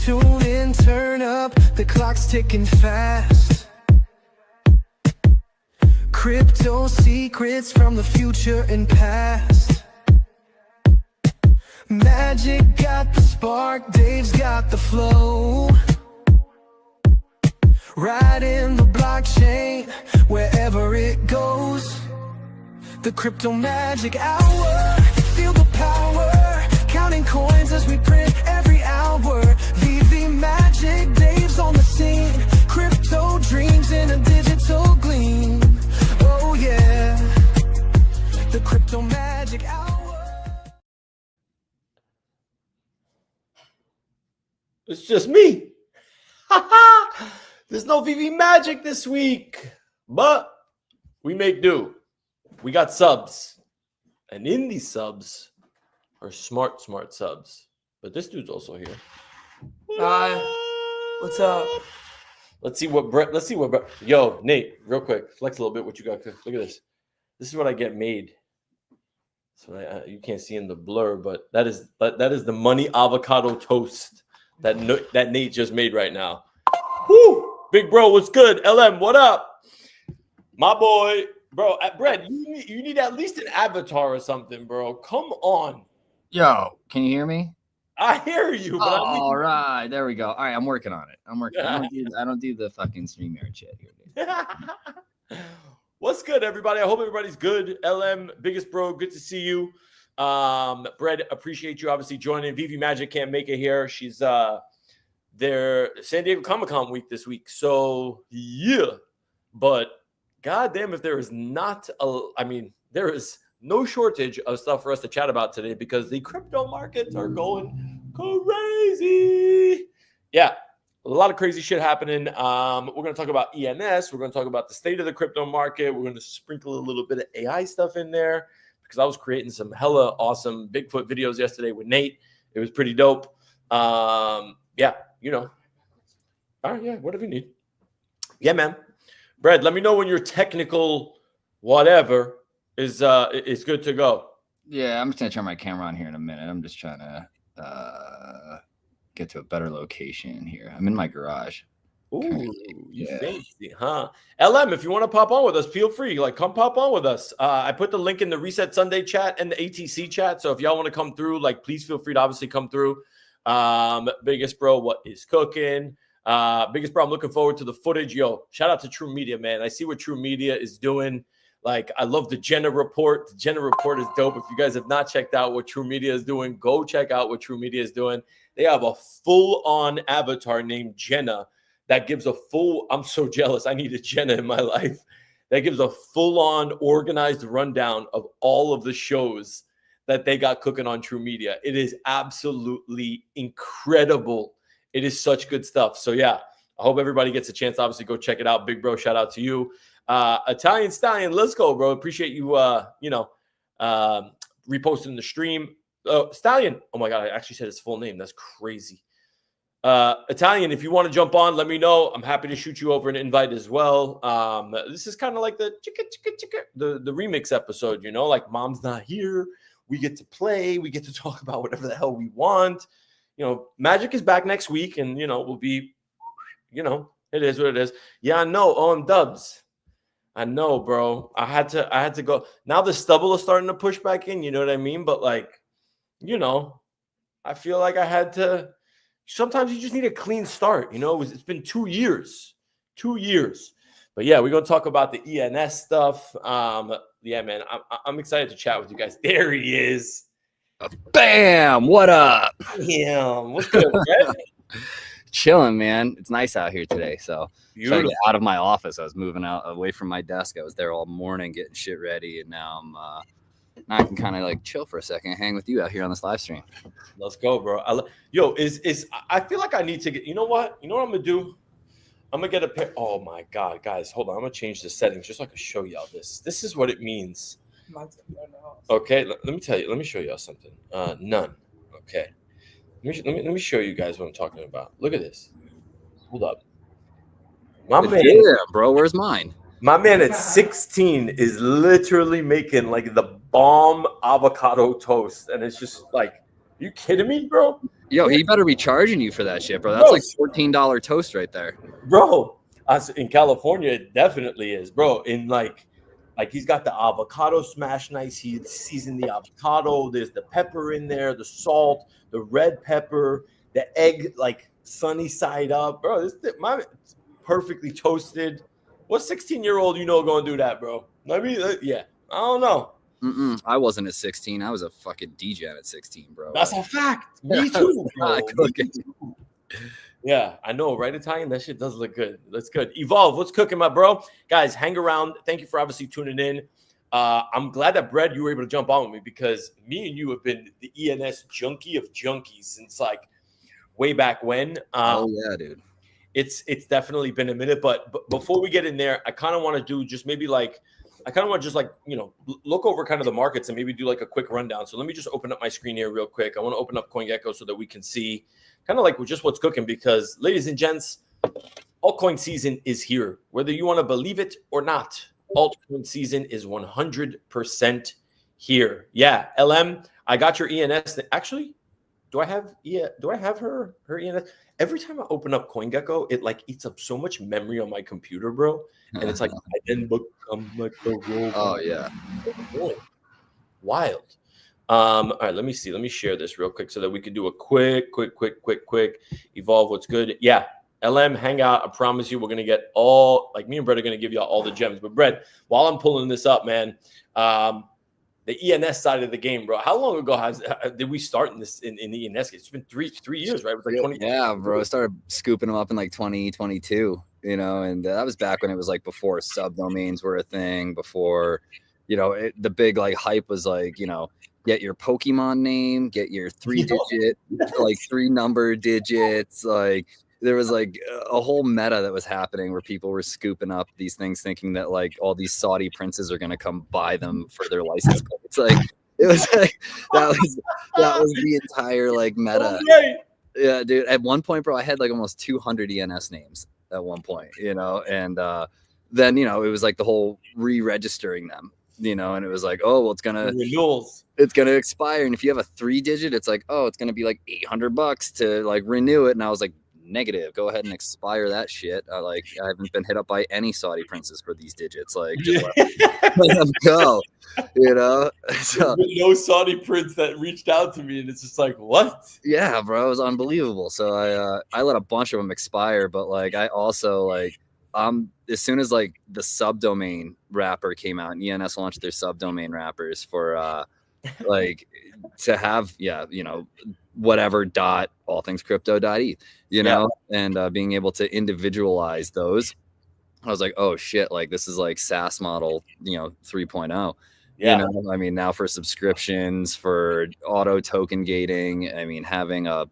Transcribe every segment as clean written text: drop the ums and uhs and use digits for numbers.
Tune in, turn up, the clock's ticking fast. Crypto secrets from the future and past. Magic got the spark, Dave's got the flow. Right in the blockchain, wherever it goes. The Crypto Magic Hour, feel the power. Counting coins as we print every hour. VV Magic, Dave's on the scene. Crypto dreams in a digital gleam. Oh yeah, the Crypto Magic Hour. It's just me. There's no VV Magic this week, but we make do. We got subs, and in these subs are smart subs. But this dude's also here. Hi. What's up? Let's see what Brett. Yo, Nate, real quick, flex a little bit. What you got? Look at this. This is what I get made. So you can't see in the blur, but that is the money avocado toast that Nate just made right now. Woo! Big bro, what's good? LM, what up? My boy, bro. Brett, you need at least an avatar or something, bro. Come on. Yo, can you hear me? I hear you. But All right, there we go. All right, I'm working on it. I don't do the fucking StreamYard shit here, dude. What's good, everybody? I hope everybody's good. LM, biggest bro, good to see you. Brett, appreciate you obviously joining. VV Magic can't make it here. She's their San Diego Comic-Con week this week. So yeah, but goddamn, if there is there is no shortage of stuff for us to chat about today because the crypto markets are going crazy. Yeah, a lot of crazy shit happening. We're going to talk about ENS. We're going to talk about the state of the crypto market. We're going to sprinkle a little bit of AI stuff in there because I was creating some hella awesome Bigfoot videos yesterday with Nate. It was pretty dope. Yeah, you know. All right, yeah, whatever you need. Yeah, man. Brad, let me know when your technical whatever is good to go. Yeah, I'm just gonna turn my camera on here in a minute. I'm just trying to get to a better location here. I'm in my garage. Ooh, you fancy, huh? LM, if you want to pop on with us, feel free. Come pop on with us. I put the link in the Reset Sunday chat and the ATC chat. So if y'all want to come through, please feel free to obviously come through. Biggest bro, what is cooking? Biggest bro, I'm looking forward to the footage. Yo, shout out to True Media, man. I see what True Media is doing. I love the Jenna report. The Jenna report is dope. If you guys have not checked out what True Media is doing, go check out what True Media is doing. They have a full-on avatar named Jenna that gives a full, I'm so jealous. I need a Jenna in my life. That gives a full-on organized rundown of all of the shows that they got cooking on True Media. It is absolutely incredible. It is such good stuff. So yeah, I hope everybody gets a chance. Obviously, go check it out. Big bro, shout out to you. Italian Stallion, let's go, bro. Appreciate you, reposting the stream. Stallion, oh my God, I actually said his full name. That's crazy. Italian, if you want to jump on, let me know. I'm happy to shoot you over an invite as well. This is kind of like the remix episode, Mom's Not Here. We get to play. We get to talk about whatever the hell we want. Magic is back next week, and, we'll be, it is what it is. Yeah, I know. OM Dubs. I know, bro. I had to go. Now the stubble is starting to push back in. You know what I mean? But I feel like I had to. Sometimes you just need a clean start. It's been 2 years. 2 years. But yeah, we're gonna talk about the ENS stuff. Yeah, man, I'm excited to chat with you guys. There he is. Bam! What up? Damn. What's good, Brett? Chilling, man. It's nice out here today. So trying to get Beautiful. out of my office. I was moving out away from my desk. I was there all morning getting shit ready, and now I can kind of chill for a second, and hang with you out here on this live stream. Let's go, bro. I feel like I need to get. You know what? You know what I'm gonna do? I'm gonna get a pair. Oh my God, guys, hold on. I'm gonna change the settings just so I can show y'all this. This is what it means. Okay, let me tell you. Let me show y'all something. None. Okay. Let me show you guys what I'm talking about. Look at this. Hold up. My man, bro, where's mine? My man at 16 is literally making the bomb avocado toast, and it's just are you kidding me, bro? Yo, he better be charging you for that shit, bro. That's Bro, like $14 toast right there. Bro, in California, it definitely is, bro. In like he's got the avocado smash nice. He seasoned the avocado. There's the pepper in there, the salt, the red pepper, the egg, like sunny side up, bro. My perfectly toasted. What 16-year-old going to do that, bro? I mean, yeah, I don't know. I wasn't at 16. I was a fucking DJ at 16, bro. That's a fact. Me too, bro. Yeah, I know, right, Italian? That shit does look good. That's good. Evolve, what's cooking, my bro? Guys, hang around. Thank you for obviously tuning in. I'm glad that, Brad, you were able to jump on with me because me and you have been the ENS junkie of junkies since like way back when. Oh, yeah, dude. It's definitely been a minute, but before we get in there, I kind of want to do just maybe like I kind of want to just like, look over kind of the markets and maybe do like a quick rundown. So let me just open up my screen here real quick. I want to open up CoinGecko so that we can see kind of like just what's cooking because, ladies and gents, altcoin season is here. Whether you want to believe it or not, altcoin season is 100% here. Yeah, LM, I got your ENS. Actually, do I have her ENS? Every time I open up CoinGecko, it like eats up so much memory on my computer, bro. And it's like I then become like the robot. Oh yeah, wild. All right, let me see. Let me share this real quick so that we can do a quick evolve. What's good? Yeah, LM Hangout. I promise you, we're gonna get all like me and Brett are gonna give you all the gems. But Brett, while I'm pulling this up, man, the ENS side of the game, bro. How long ago did we start in the ENS? It's been three years, right? It was like 20. Yeah, bro. I started scooping them up in like 2022, and that was back when it was like before subdomains were a thing, before, the big like hype was like, get your Pokemon name, get your 3-digit, like 3-number digits, like. There was like a whole meta that was happening where people were scooping up these things thinking that like all these Saudi princes are going to come buy them for their license plates. Like it was like that was the entire like meta. Okay. Yeah, dude. At one point, bro, I had like almost 200 ENS names at one point, and then, it was like the whole re-registering them, and it was like, oh, well, it's going to expire. And if you have a 3-digit, it's like, oh, it's going to be like $800 to like renew it. And I was like, negative, go ahead and expire that shit. I haven't been hit up by any Saudi princes for these digits. Like, just let them go, So, no Saudi prince that reached out to me, and it's just like, what? Yeah, bro, it was unbelievable. So I let a bunch of them expire, but like I also like as soon as like the subdomain wrapper came out and ENS launched their subdomain wrappers for like to have whatever dot all things crypto.eth, and being able to individualize those, I was like, oh shit, like this is like SaaS model 3.0. Yeah, I mean, now for subscriptions, for auto token gating, I mean, having a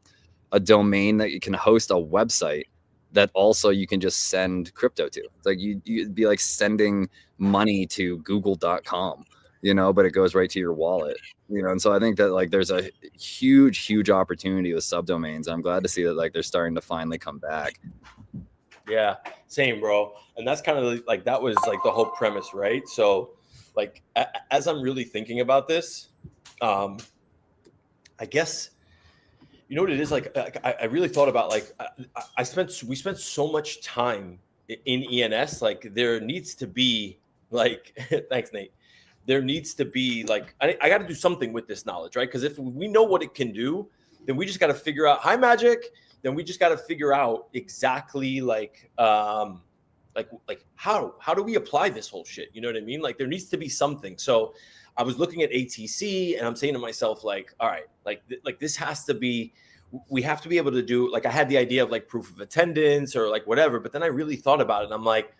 domain that you can host a website that also you can just send crypto to. It's like you'd be like sending money to google.com, but it goes right to your wallet, and so I think that like there's a huge opportunity with subdomains. I'm glad to see that like they're starting to finally come back. Yeah, same, bro. And that's kind of like that was like the whole premise, right? So like as I'm really thinking about this, I guess you know what it is, like I really thought about like we spent so much time in ENS. Like there needs to be like thanks, Nate. There needs to be like I got to do something with this knowledge, right? Because if we know what it can do, then we just got to figure out Magic. Then we just got to figure out exactly like how do we apply this whole shit? You know what I mean? Like there needs to be something. So I was looking at ATC and I'm saying to myself, like, all right, like this has to be. We have to be able to do like I had the idea of like proof of attendance or like whatever, but then I really thought about it and I'm like,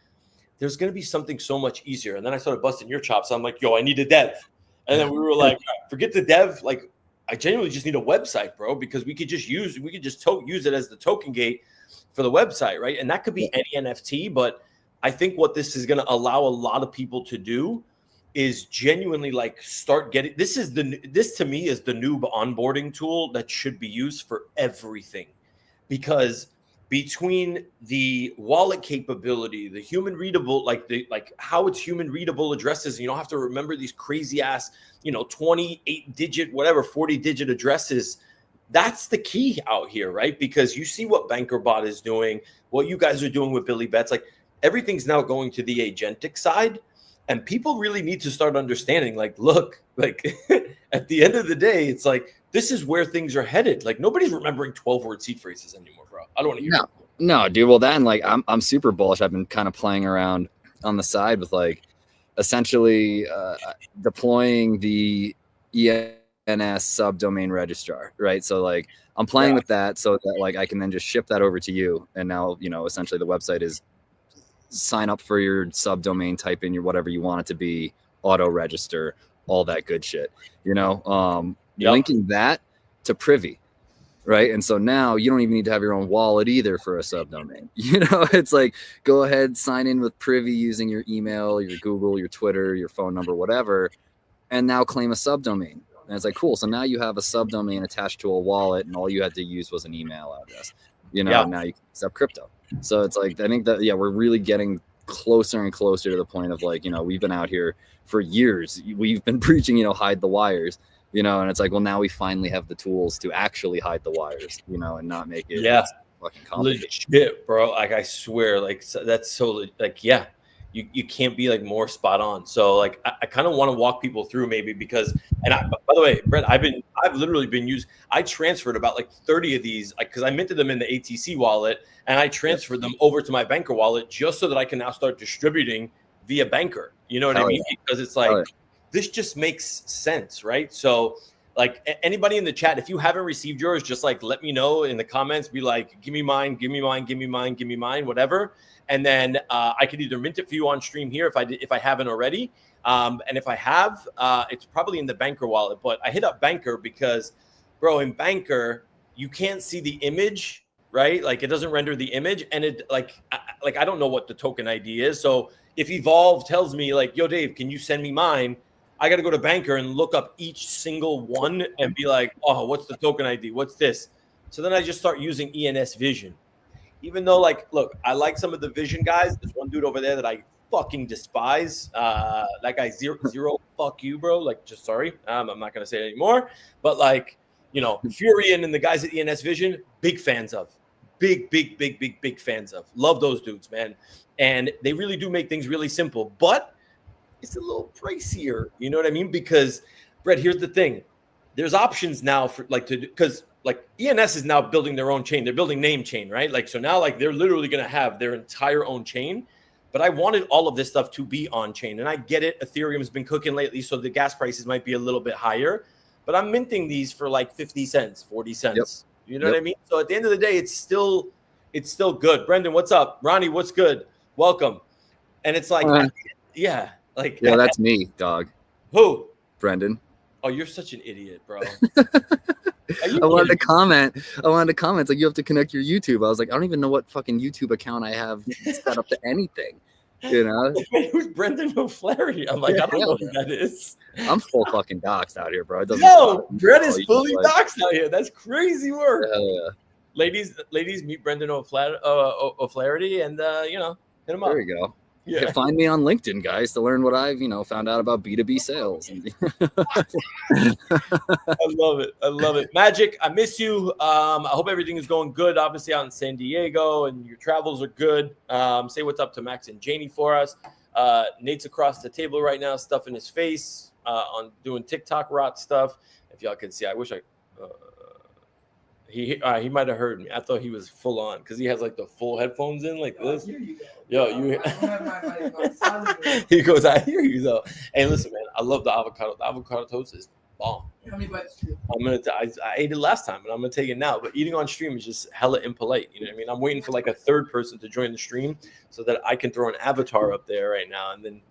there's going to be something so much easier. And then I started busting your chops. I'm like, yo, I need a dev. And then we were like, forget the dev. Like, I genuinely just need a website, bro, because we could just use it as the token gate for the website, right? And that could be any NFT. But I think what this is going to allow a lot of people to do is genuinely like start getting, this to me is the noob onboarding tool that should be used for everything, because between the wallet capability, the human readable, like how it's human readable addresses, and you don't have to remember these crazy ass, 28-digit, whatever, 40-digit addresses. that's the key out here, right? Because you see what BankerBot is doing, what you guys are doing with Billy Bets, like everything's now going to the agentic side. And people really need to start understanding, like, look, like at the end of the day, it's like, this is where things are headed. Like nobody's remembering 12-word seed phrases anymore, bro. I don't want to hear No, dude. Well, then like I'm super bullish. I've been kind of playing around on the side with like essentially deploying the ENS subdomain registrar, right? So like I'm playing with that so that like I can then just ship that over to you. And now, you know, essentially the website is sign up for your subdomain, type in your whatever you want it to be, auto register, all that good shit, you know, linking that to Privy. Right. And so now you don't even need to have your own wallet either for a subdomain. You know, it's like, go ahead, sign in with Privy using your email, your Google, your Twitter, your phone number, whatever, and now claim a subdomain. And it's like, cool. So now you have a subdomain attached to a wallet and all you had to use was an email address, you know, now you can accept crypto. So it's like, I think that, we're really getting closer and closer to the point of like, you know, we've been out here for years. We've been preaching, you know, hide the wires. You know, and it's like, well, now we finally have the tools to actually hide the wires, you know, and not make it fucking complicated. Legit, bro. Like, I swear, like, that's so, like, you can't be, like, more spot on. So, like, I kind of want to walk people through maybe because, and by the way, Brent, I've literally been I transferred about, like, 30 of these, because I minted them in the ATC wallet, and I transferred them over to my Banker wallet just so that I can now start distributing via Banker. You know what I mean? Because it's like, this just makes sense, right? So like anybody in the chat, if you haven't received yours, just like let me know in the comments, be like, give me mine, give me mine, give me mine, give me mine, whatever. And then I could either mint it for you on stream here if I haven't already. And if I have, it's probably in the Banker wallet. But I hit up Banker because, bro, in Banker, you can't see the image, right? Like it doesn't render the image. And it I don't know what the token ID is. So if Evolve tells me like, yo, Dave, can you send me mine? I got to go to Banker and look up each single one and be like, oh, what's the token ID? What's this? So then I just start using ENS Vision. Even though, like, look, I like some of the Vision guys. There's one dude over there that I fucking despise. That guy, zero, fuck you, bro. Like, just sorry. I'm not going to say it anymore. But, like, you know, Furion and the guys at ENS Vision, big fans of. Big fans of. Love those dudes, man. And they really do make things really simple. But it's a little pricier, you know what I mean? Because, Brett, here's the thing. There's options now for like because like ENS is now building their own chain. They're building name chain, right? Like, so now like they're literally going to have their entire own chain. But I wanted all of this stuff to be on chain. And I get it. Ethereum's been cooking lately, so the gas prices might be a little bit higher. But I'm minting these for like 50 cents, 40 cents. You know what I mean? So at the end of the day, it's still good. Brendan, what's up? Ronnie, what's good? Welcome. And it's like, like, that's me, dog. Who? Brendan. Oh, you're such an idiot, bro. I wanted to comment. It's like, you have to connect your YouTube. I was like, I don't even know what fucking YouTube account I have set up to anything. You know? Wait, who's Brendan O'Flaherty? I'm like, I don't know who that is. I'm full fucking doxed out here, bro. It doesn't Brett is fully doxed out here. That's crazy work. Hell yeah. Ladies, meet Brendan O'Flaherty and, you know, hit him up. There you go. Yeah. Find me on LinkedIn, guys, to learn what I've, you know, found out about B2B sales. I love it. Magic, I miss you. I hope everything is going good, obviously, out in San Diego, and your travels are good. Say what's up to Max and Janie for us. Nate's across the table right now, stuffing his face on doing TikTok rot stuff. If y'all can see, I wish he might have heard me. I thought he was full on because he has like the full headphones in like this. You. He goes, I hear you though. Hey, listen, man, I love the avocado. The avocado toast is bomb. How many bites? I ate it last time, and I'm gonna take it now. But eating on stream is just hella impolite. You know what I mean? I'm waiting for like a third person to join the stream so that I can throw an avatar up there right now, and then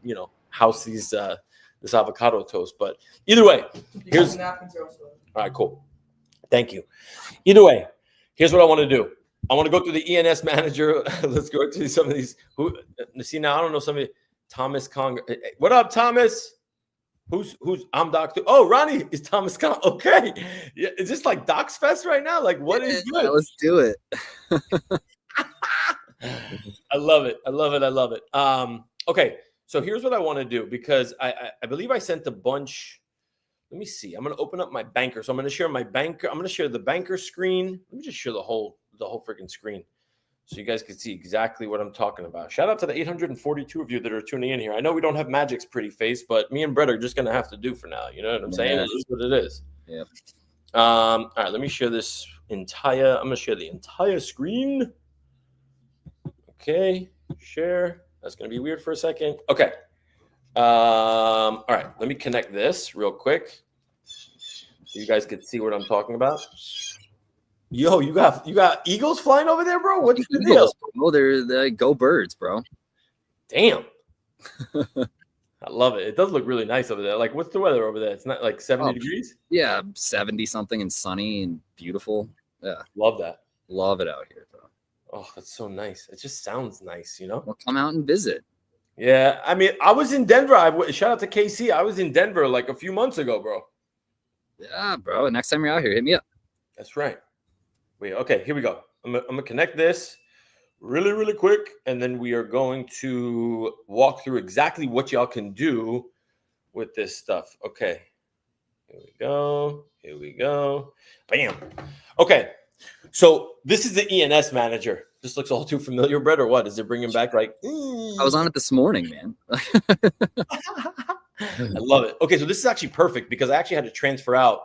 house these this avocado toast. But either way, here's all right. Cool. Thank you. Either way, here's what I want to do. I want to go through the ENS manager. Let's go to some of these. Who see now? I don't know somebody. Thomas Kong. What up, Thomas? Who's I'm Doc? Oh, Ronnie is Thomas Kong. Okay, yeah. Is this like Docs Fest right now? Like, what is good? Let's do it. I love it. Okay, so here's what I want to do because I believe I sent a bunch. let me see. I'm going to open up my banker. So I'm going to share my banker. I'm going to share the banker screen. Let me just share the whole freaking screen so you guys can see exactly what I'm talking about. Shout out to the 842 of you that are tuning in here. I know we don't have Magic's pretty face, but me and Brett are just going to have to do for now. You know what I'm saying? It is what it is. Yep. All right, let me share this I'm going to share the entire screen. Okay, share. That's going to be weird for a second. Okay. All right, let me connect this real quick so you guys can see what I'm talking about. Yo, you got eagles flying over there, bro? What's the deal? Oh, they're go birds, bro. Damn. I love it. It does look really nice over there. Like, what's the weather over there? It's not like 70 degrees? Yeah, 70 something and sunny and beautiful. Yeah. Love that. Love it out here, bro. Oh, that's so nice. It just sounds nice, you know? Well, come out and visit. Yeah, I mean, I was in Denver. Shout out to KC. I was in Denver like a few months ago, bro. Yeah, bro. Next time you're out here, hit me up. That's right. Wait, okay, here we go. I'm gonna connect this really, really quick, and then we are going to walk through exactly what y'all can do with this stuff. Okay, here we go. Here we go. Bam. Okay, so this is the ENS manager. This looks all too familiar, Brett, or what? Is it bringing back like? I was on it this morning, man. I love it. Okay, so this is actually perfect because I actually had to transfer out.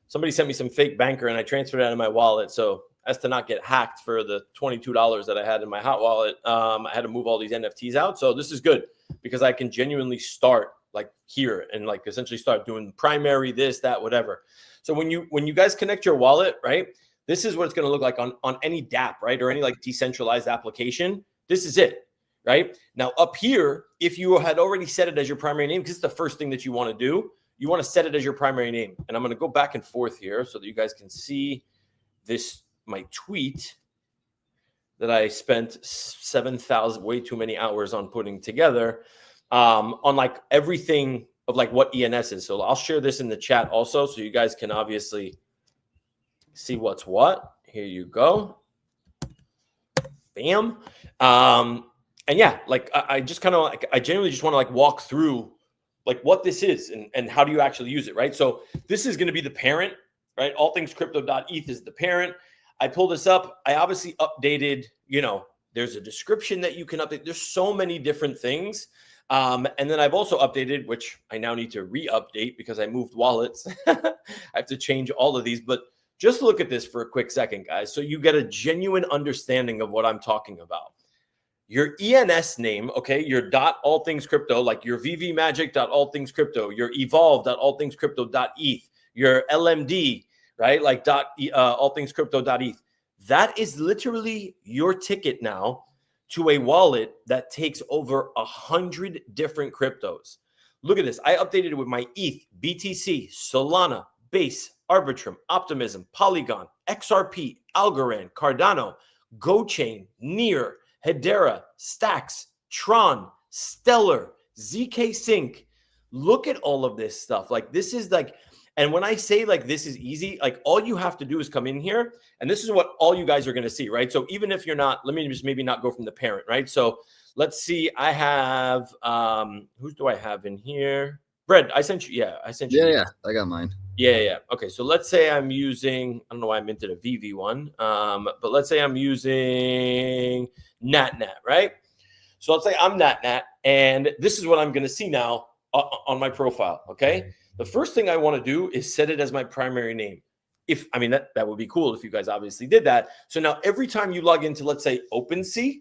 Somebody sent me some fake banker, and I transferred it out of my wallet. So as to not get hacked for the $22 that I had in my hot wallet, I had to move all these NFTs out. So this is good because I can genuinely start like here and like essentially start doing primary, this, that, whatever. So when you guys connect your wallet, right? This is what it's going to look like on any dApp, right? Or any like decentralized application. This is it, right? Now up here, if you had already set it as your primary name, because it's the first thing that you want to do, you want to set it as your primary name. And I'm going to go back and forth here so that you guys can see this, my tweet that I spent 7,000, way too many hours on putting together on like everything of like what ENS is. So I'll share this in the chat also so you guys can obviously see what's what. Here you go. Bam. And yeah, like I just kind of like, I genuinely just want to like walk through like what this is and how do you actually use it, right? So this is going to be the parent, right? Allthingscrypto.eth is the parent. I pulled this up. I obviously updated, you know, there's a description that you can update. There's so many different things. And then I've also updated, which I now need to re-update because I moved wallets. I have to change all of these, but just look at this for a quick second, guys. So you get a genuine understanding of what I'm talking about. Your ENS name, okay, your .allthingscrypto, like your vvmagic.allthingscrypto, your evolve.allthingscrypto.eth, your LMD, right, like allthingscrypto.eth. That is literally your ticket now to a wallet that takes over 100 different cryptos. Look at this. I updated it with my ETH, BTC, Solana, Base, Arbitrum, Optimism, Polygon, XRP, Algorand, Cardano, GoChain, Near, Hedera, Stacks, Tron, Stellar, ZK Sync. Look at all of this stuff. Like this is like, and when I say like this is easy, like all you have to do is come in here, and this is what all you guys are going to see, right? So even if you're not, let me just maybe not go from the parent, right? So let's see. I have who do I have in here? Brett, I sent you. Yeah, I sent you. Yeah, I got mine. Yeah. Okay, so let's say I'm using, I don't know why I minted a VV one, but let's say I'm using NatNat, right? So let's say I'm NatNat, and this is what I'm going to see now on my profile, okay? The first thing I want to do is set it as my primary name. If, I mean, that would be cool if you guys obviously did that. So now every time you log into, let's say, OpenSea,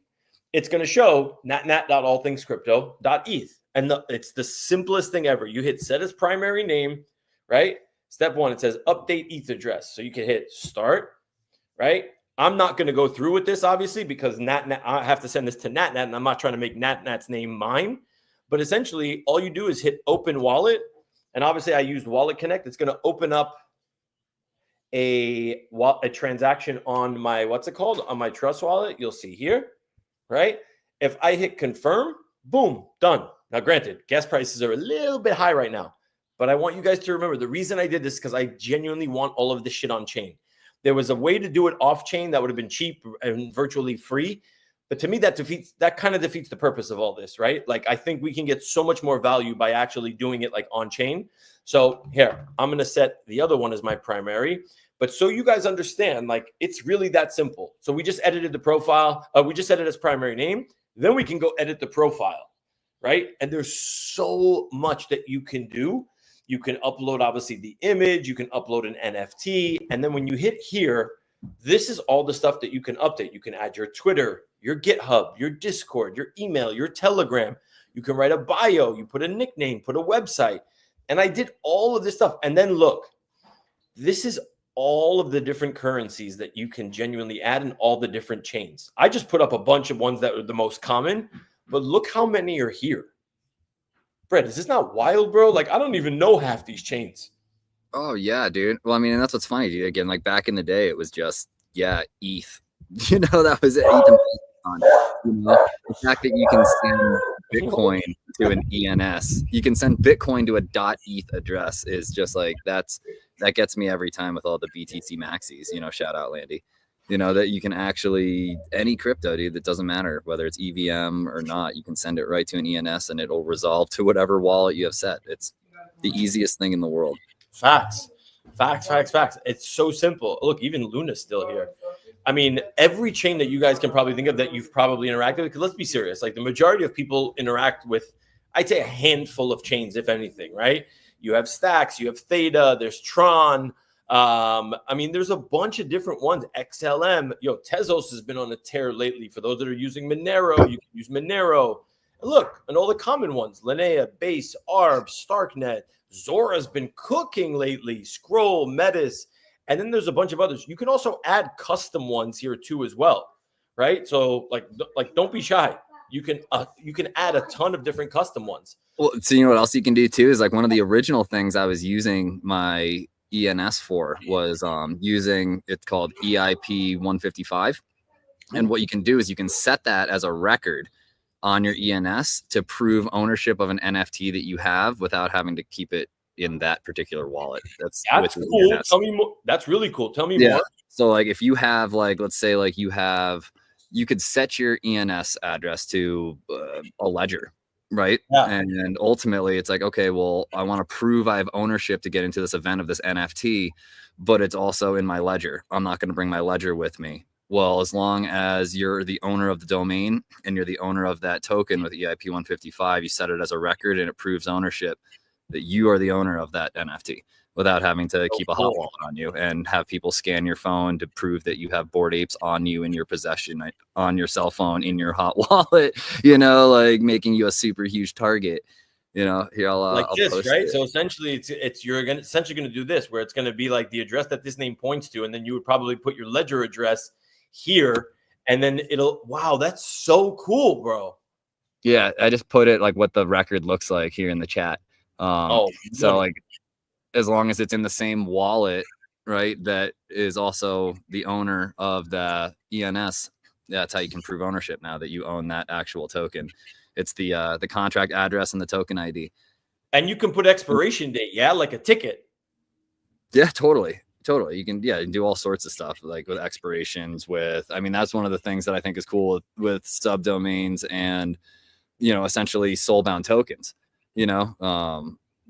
it's going to show natnat.allthingscrypto.eth. And it's the simplest thing ever. You hit set as primary name, right? Step one, it says update ETH address. So you can hit start, right? I'm not going to go through with this, obviously, because NatNat, I have to send this to NatNat, and I'm not trying to make NatNat's name mine. But essentially, all you do is hit open wallet. And obviously, I used Wallet Connect. It's going to open up a transaction on my, what's it called? On my Trust wallet. You'll see here, right? If I hit confirm, boom, done. Now, granted, gas prices are a little bit high right now. But I want you guys to remember the reason I did this is because I genuinely want all of this shit on chain. There was a way to do it off chain that would have been cheap and virtually free. But to me, that kind of defeats the purpose of all this, right? Like, I think we can get so much more value by actually doing it like on chain. So here, I'm going to set the other one as my primary. But so you guys understand, like, it's really that simple. So we just edited the profile. We just set it as primary name. Then we can go edit the profile, right? And there's so much that you can do. You can upload, obviously, the image. You can upload an NFT. And then when you hit here, this is all the stuff that you can update. You can add your Twitter, your GitHub, your Discord, your email, your Telegram. You can write a bio. You put a nickname, put a website. And I did all of this stuff. And then look, this is all of the different currencies that you can genuinely add in all the different chains. I just put up a bunch of ones that are the most common, but look how many are here. Brett, is this not wild, bro? Like, I don't even know half these chains. Oh yeah, dude. Well, I mean, and that's what's funny, dude. Again, like back in the day, it was just ETH. You know, that was it. You know, the fact that you can send Bitcoin to an ENS, you can send Bitcoin to a .eth address is just like that gets me every time with all the BTC maxis. You know, shout out Landy. You know, that you can actually, any crypto, dude, that doesn't matter whether it's EVM or not, you can send it right to an ENS and it'll resolve to whatever wallet you have set. It's the easiest thing in the world. Facts. It's so simple. Look, even Luna's still here. I mean, every chain that you guys can probably think of that you've probably interacted with, because let's be serious, like the majority of people interact with, I'd say, a handful of chains, if anything, right? You have Stacks, you have Theta, there's Tron. I mean, there's a bunch of different ones. XLM, Tezos has been on a tear lately. For those that are using Monero, you can use Monero. And look, and all the common ones, Linnea, Base, Arb, Starknet, Zora's been cooking lately, Scroll, Metis, and then there's a bunch of others. You can also add custom ones here too as well, right? So like don't be shy. You can add a ton of different custom ones. Well, so you know what else you can do too is like one of the original things I was using my ENS for was using, it's called EIP 155. And what you can do is you can set that as a record on your ENS to prove ownership of an NFT that you have without having to keep it in that particular wallet. That's cool. ENS. Tell me more. That's really cool. Tell me more. So like if you have like, let's say like you could set your ENS address to a ledger, right? Yeah. And ultimately it's like, okay, well, I want to prove I have ownership to get into this event of this NFT, but it's also in my ledger. I'm not going to bring my ledger with me. Well, as long as you're the owner of the domain and you're the owner of that token with EIP 155, you set it as a record and it proves ownership that you are the owner of that NFT without having to keep a hot wallet on you and have people scan your phone to prove that you have Bored Apes on you in your possession, on your cell phone, in your hot wallet, you know, like making you a super huge target. You know, here I'll this, post right? it. So essentially, you're essentially going to do this, where it's going to be like the address that this name points to, and then you would probably put your ledger address here, and then wow, that's so cool, bro. Yeah, I just put it like what the record looks like here in the chat. So like as long as it's in the same wallet, right, that is also the owner of the ENS, that's how you can prove ownership now that you own that actual token. It's the contract address and the token ID. And you can put expiration date, like a ticket. Yeah, totally. You can, you can do all sorts of stuff like with expirations I mean, that's one of the things that I think is cool with subdomains and, you know, essentially soulbound tokens. You know,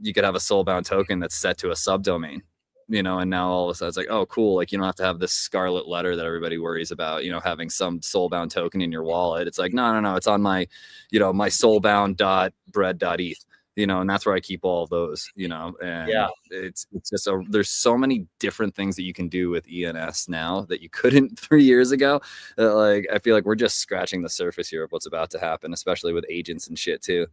you could have a soulbound token that's set to a subdomain, you know, and now all of a sudden it's like, oh, cool. Like you don't have to have this scarlet letter that everybody worries about, you know, having some soulbound token in your wallet. It's like, no. It's on my, you know, my soulbound.bread.eth, you know, and that's where I keep all of those, you know, and it's just there's so many different things that you can do with ENS now that you couldn't 3 years ago. Like, I feel like we're just scratching the surface here of what's about to happen, especially with agents and shit too.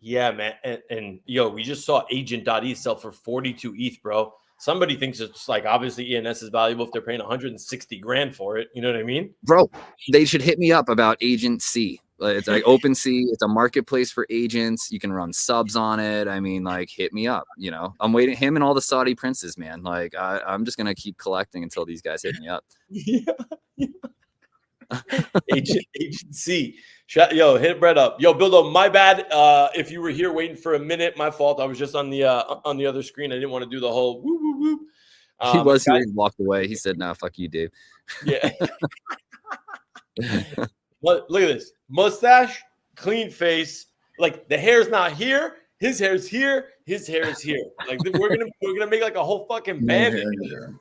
Yeah, man. And we just saw agent.eth sell for 42 ETH, bro. Somebody thinks it's like, obviously ENS is valuable if they're paying 160 grand for it. You know what I mean? Bro, they should hit me up about Agent C. It's like OpenSea. It's a marketplace for agents. You can run subs on it. I mean, like, hit me up. You know, I'm waiting. Him and all the Saudi princes, man. Like, I'm just gonna keep collecting until these guys hit me up. Agent C. Hit Brett up. Bildo, my bad. If you were here waiting for a minute, my fault. I was just on the other screen. I didn't want to do the whole woo woo woo. He was here and walked away. He said, "Nah, fuck you, Dave." Yeah. Look at this mustache, clean face. Like the hair's not here. His hair's here. His hair is here. Like we're gonna make like a whole fucking band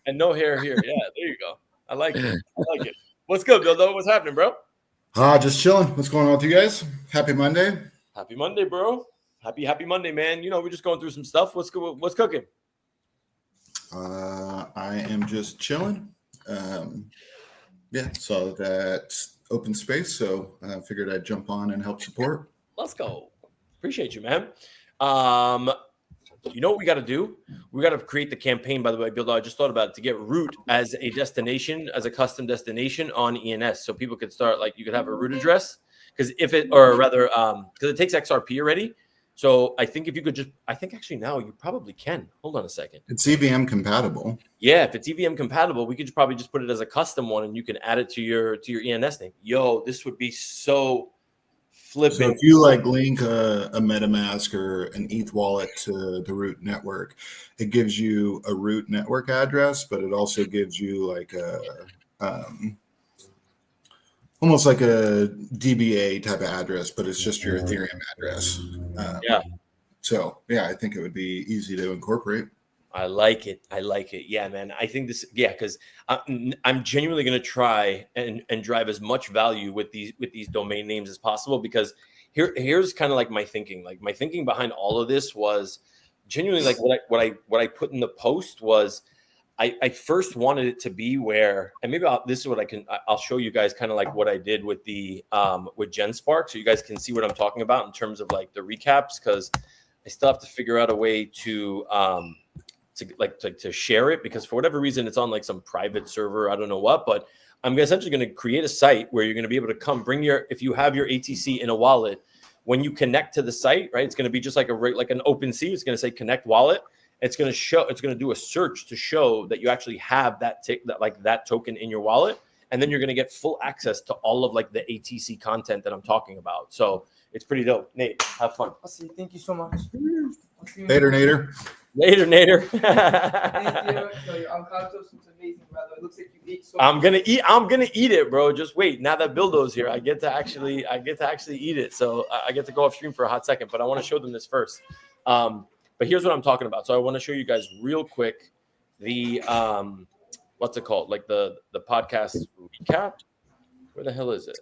and no hair here. Yeah, there you go. I like it. I like it. What's good, Bildo? What's happening, bro? Just chilling. What's going on with you guys? Happy Monday. Happy Monday, bro. Happy Monday, man. You know, we're just going through some stuff. What's cooking? I am just chilling. Saw that open space, so I figured I'd jump on and help support. Let's go. Appreciate you, man. You know what we got to do? We got to create the campaign, by the way, Bildo. I just thought about it, to get root as a destination, as a custom destination on ENS. So people could start, like, you could have a root address because because it takes XRP already. So I think if you could actually now you probably can. Hold on a second. It's EVM compatible. Yeah, if it's EVM compatible, we could probably just put it as a custom one and you can add it to your ENS name. Yo, this would be so flipping. So if you like link a MetaMask or an ETH wallet to the root network, it gives you a root network address, but it also gives you like a almost like a DBA type of address, but it's just your Ethereum address. So yeah, I think it would be easy to incorporate. I like it. Yeah, man. I think this. Yeah, because I'm genuinely going to try and drive as much value with these domain names as possible. Because here's kind of like my thinking. Like my thinking behind all of this was genuinely like what I put in the post was I first wanted it to be where, and maybe I'll show you guys kind of like what I did with the with GenSpark, so you guys can see what I'm talking about in terms of like the recaps, because I still have to figure out a way to share it, because for whatever reason it's on like some private server, I don't know what, but I'm essentially going to create a site where you're going to be able to come bring if you have your ATC in a wallet, when you connect to the site, right? It's going to be just like an OpenSea. It's going to say connect wallet. It's going to do a search to show that you actually have that token in your wallet. And then you're going to get full access to all of like the ATC content that I'm talking about. So it's pretty dope. Nate, have fun. I'll see. Thank you so much. Later, Nader. Later. Thank you. Your avocado toast looks amazing, by the way. It looks like you ate so I'm gonna eat it, bro. Just wait. Now that Bildo's here, I get to actually eat it. So I get to go off stream for a hot second, but I want to show them this first. But here's what I'm talking about. So I want to show you guys real quick the what's it called? Like the podcast recap. Where the hell is it?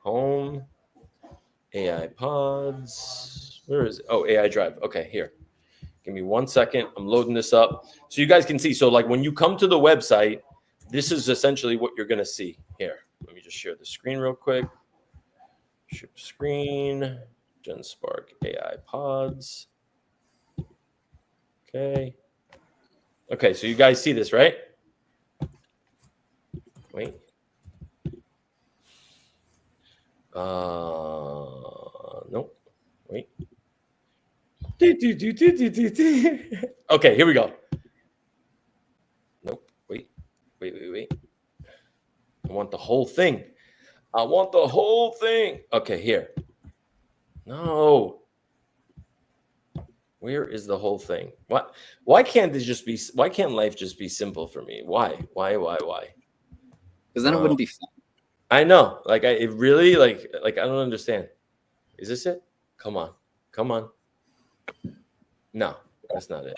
Home, AI pods. Where is it? Oh, AI Drive. Okay, here. Give me 1 second. I'm loading this up so you guys can see. So like when you come to the website, this is essentially what you're gonna see here. Let me just share the screen real quick. Share screen. GenSpark AI pods. Okay, so you guys see this, right? Wait. Nope. Wait. Okay, here we go. Nope. Wait. I want the whole thing. Okay, here. No. Where is the whole thing? What? Why can't life just be simple for me? Why? Because then it wouldn't be fun. I know. Like it really like I don't understand. Is this it? Come on. No, that's not it.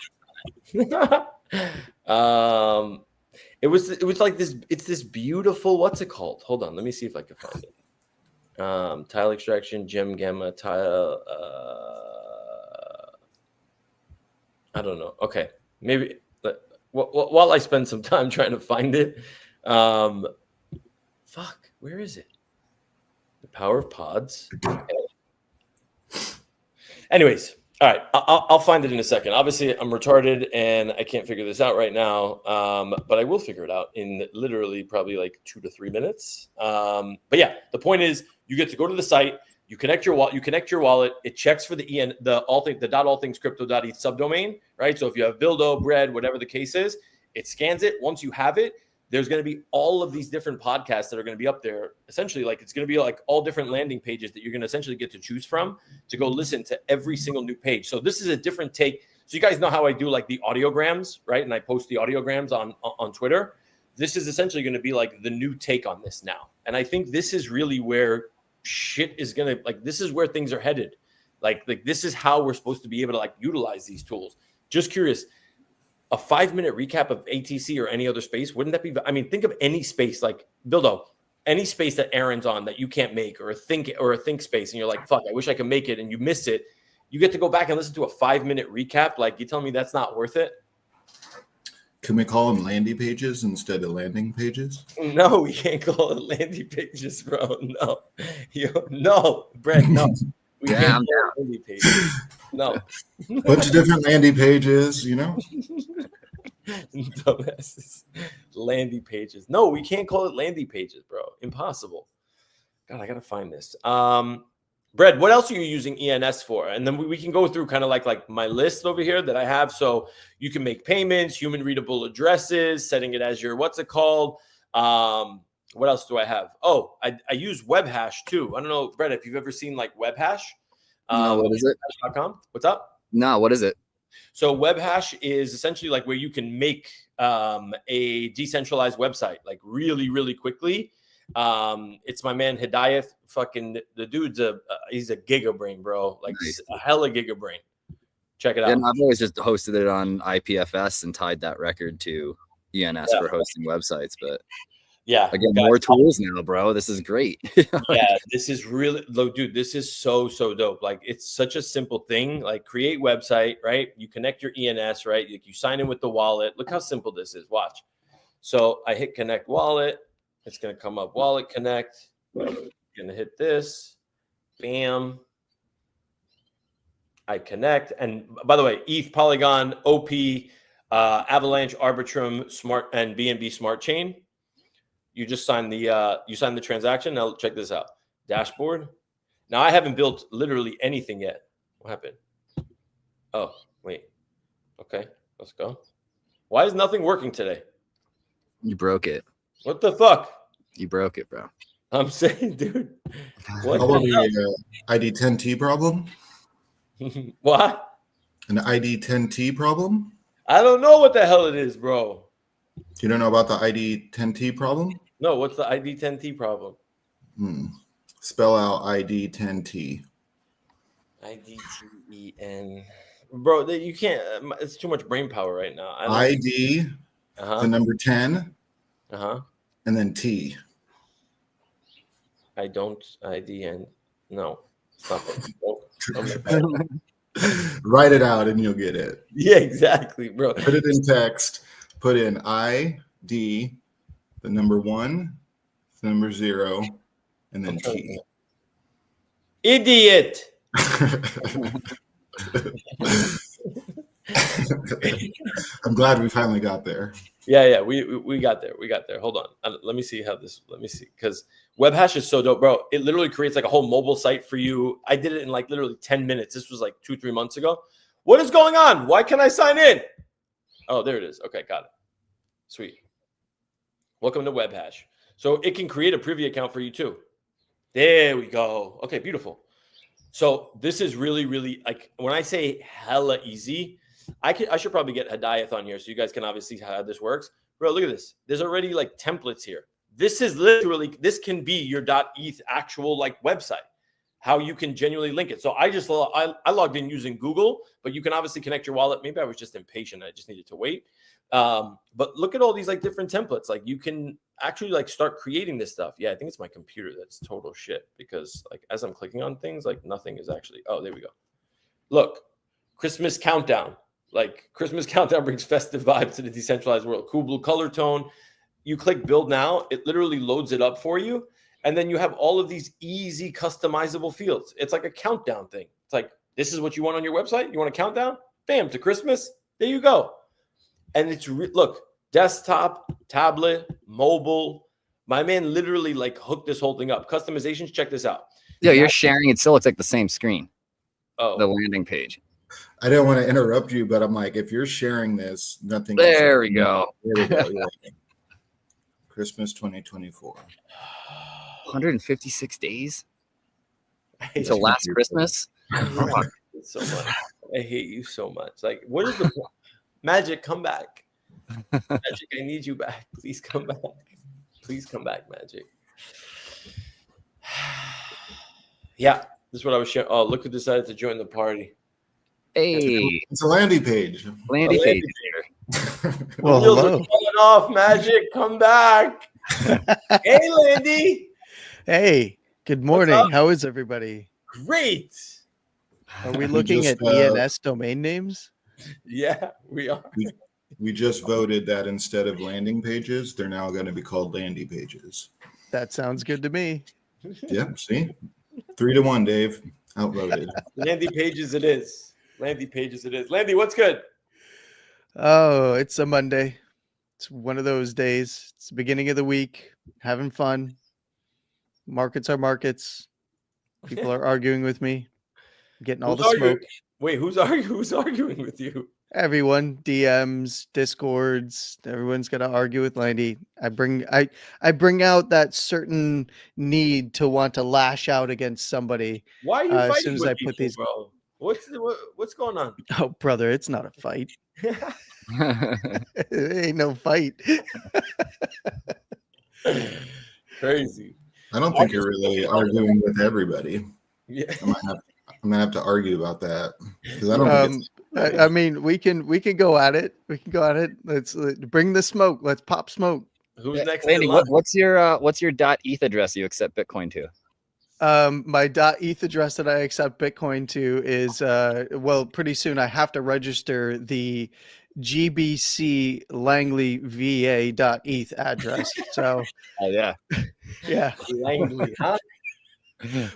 It was like this. It's this beautiful. What's it called? Hold on. Let me see if I can find it. Tile extraction, gem gamma, tile. I don't know. Okay, maybe. While I spend some time trying to find it. Fuck. Where is it? The power of pods. Anyways, all right. I'll find it in a second. Obviously, I'm retarded and I can't figure this out right now. But I will figure it out in literally probably like 2 to 3 minutes. But yeah, the point is, you get to go to the site. You connect your wallet. It checks for the .allthingscrypto.eth subdomain, right? So if you have Bildo, Bread, whatever the case is, it scans it. Once you have it, there's going to be all of these different podcasts that are going to be up there. Essentially, like it's going to be like all different landing pages that you're going to essentially get to choose from to go listen to every single new page. So this is a different take. So you guys know how I do like the audiograms, right? And I post the audiograms on Twitter. this is essentially going to be like the new take on this now. And I think this is really where shit is going to, like, this is where things are headed. Like this is how we're supposed to be able to like utilize these tools. Just curious, a 5-minute recap of ATC or any other space, wouldn't that be, I mean, think of any space, like Bildo, any space that Aaron's on that you can't make, or a think space, and you're like, fuck, I wish I could make it, and you miss it. You get to go back and listen to a 5-minute recap. Like, you tell me that's not worth it? Can we call them landing pages instead of landing pages? No, we can't call it landing pages, bro. No, no, Brent, no. We can't call it landing pages. No. Bunch of different landing pages, you know. Dumbasses. Landing pages. No, we can't call it landing pages, bro. Impossible. God, I gotta find this. Brad, what else are you using ENS for? And then we can go through kind of like my list over here that I have. So you can make payments, human readable addresses, setting it as your, what's it called? What else do I have? Oh, I use WebHash too. I don't know, Brett, if you've ever seen like WebHash. No, what is it? .com. What's up? No, what is it? So WebHash is essentially like where you can make a decentralized website like really, really quickly. It's my man Hidayat. Fucking the dude's he's a gigabrain, bro. Like nice. A hella gigabrain. Check it out. And I've always just hosted it on IPFS and tied that record to ENS for hosting websites. But yeah, again, more tools now, bro. This is great. Yeah, this is really, dude. This is so dope. Like, it's such a simple thing. Like, create website, right? You connect your ENS, right? You sign in with the wallet. Look how simple this is. Watch. So I hit connect wallet. It's gonna come up wallet connect. Gonna hit this. Bam. I connect. And by the way, ETH, Polygon, OP, Avalanche, Arbitrum, Smart, and BNB Smart Chain. You just sign the transaction. Now check this out. Dashboard. Now I haven't built literally anything yet. What happened? Oh, wait. Okay, let's go. Why is nothing working today? You broke it. What the fuck? You broke it, bro. I'm saying, dude. What Probably ID10T problem. What? An ID10T problem? I don't know what the hell it is, bro. You don't know about the ID10T problem? No, what's the ID10T problem? Spell out ID10T. IDTEN. Bro, you can't. It's too much brain power right now. ID, the number 10, and then T. I don't IDN. No, stop it. Write it out and you'll get it. Yeah, exactly, bro. Put it in text. Put in ID, the number 1, the number 0, and then T. Idiot. I'm glad we finally got there. Yeah, we got there. We got there. Hold on. Let me see because WebHash is so dope, bro. It literally creates like a whole mobile site for you. I did it in like literally 10 minutes. This was like 2-3 months ago. What is going on? Why can't I sign in? Oh, there it is. Okay, got it. Sweet. Welcome to WebHash. So it can create a privy account for you too. There we go. Okay, beautiful. So this is really, really, like, when I say hella easy, I should probably get Hidayat on here so you guys can obviously see how this works. Bro, look at this. There's already like templates here. This is literally, this can be your .eth actual like website, how you can genuinely link it. So I logged in using Google, but you can obviously connect your wallet. Maybe I was just impatient. I just needed to wait. But look at all these like different templates. Like, you can actually like start creating this stuff. Yeah, I think it's my computer that's total shit, because like as I'm clicking on things, like nothing is actually, oh, there we go. Look, Christmas countdown. Like, Christmas countdown brings festive vibes to the decentralized world. Cool blue color tone. You click build now, it literally loads it up for you. And then you have all of these easy customizable fields. It's like a countdown thing. It's like, this is what you want on your website. You want a countdown? Bam, to Christmas. There you go. And it's look, desktop, tablet, mobile. My man literally like hooked this whole thing up. Customizations, check this out. Yeah, you're sharing. It still looks like the same screen. Oh, the landing page. I don't want to interrupt you, but I'm like, if you're sharing this, nothing. There we go. There we go. Yeah. Christmas 2024. 156 days until last Christmas. I hate you so much. I hate you so much. Like, what is the Magic? Come back. Magic, I need you back. Please come back. Please come back, Magic. Yeah, this is what I was sharing. Oh, look who decided to join the party. Hey, It's a landing page. Landy Page here. Well, Wheels are hello. falling off, Magic. Come back. Hey, Landy. Hey, good morning. How is everybody? Great. Are we looking just, at ENS domain names? Yeah, we are. We just voted that instead of landing pages, they're now going to be called landy pages. That sounds good to me. Yep. See, 3-1, Dave. Outvoted. Landy Pages it is. Landy Pages it is. Landy, what's good? Oh, it's a Monday. It's one of those days. It's the beginning of the week. Having fun. Markets are markets. People are arguing with me. Getting all Who's the arguing? smoke. Wait, who's arguing with you? Everyone, DMs, Discords, everyone's gonna argue with Landy. I bring out that certain need to want to lash out against somebody. Why are you As fighting soon as with I people, put these- bro? What's going on? Oh, brother, it's not a fight. It ain't no fight. Crazy. I don't think you're really arguing with everybody. Yeah. I'm gonna have to argue about that because I don't think it's I mean, we can go at it. We can go at it. Let's bring the smoke. Let's pop smoke. Who's next? Landy, in line? what's your .eth address you accept Bitcoin to? My .eth address that I accept Bitcoin to is well, pretty soon I have to register the GBC Langley VA .eth address. So Oh yeah. yeah. Langley, huh?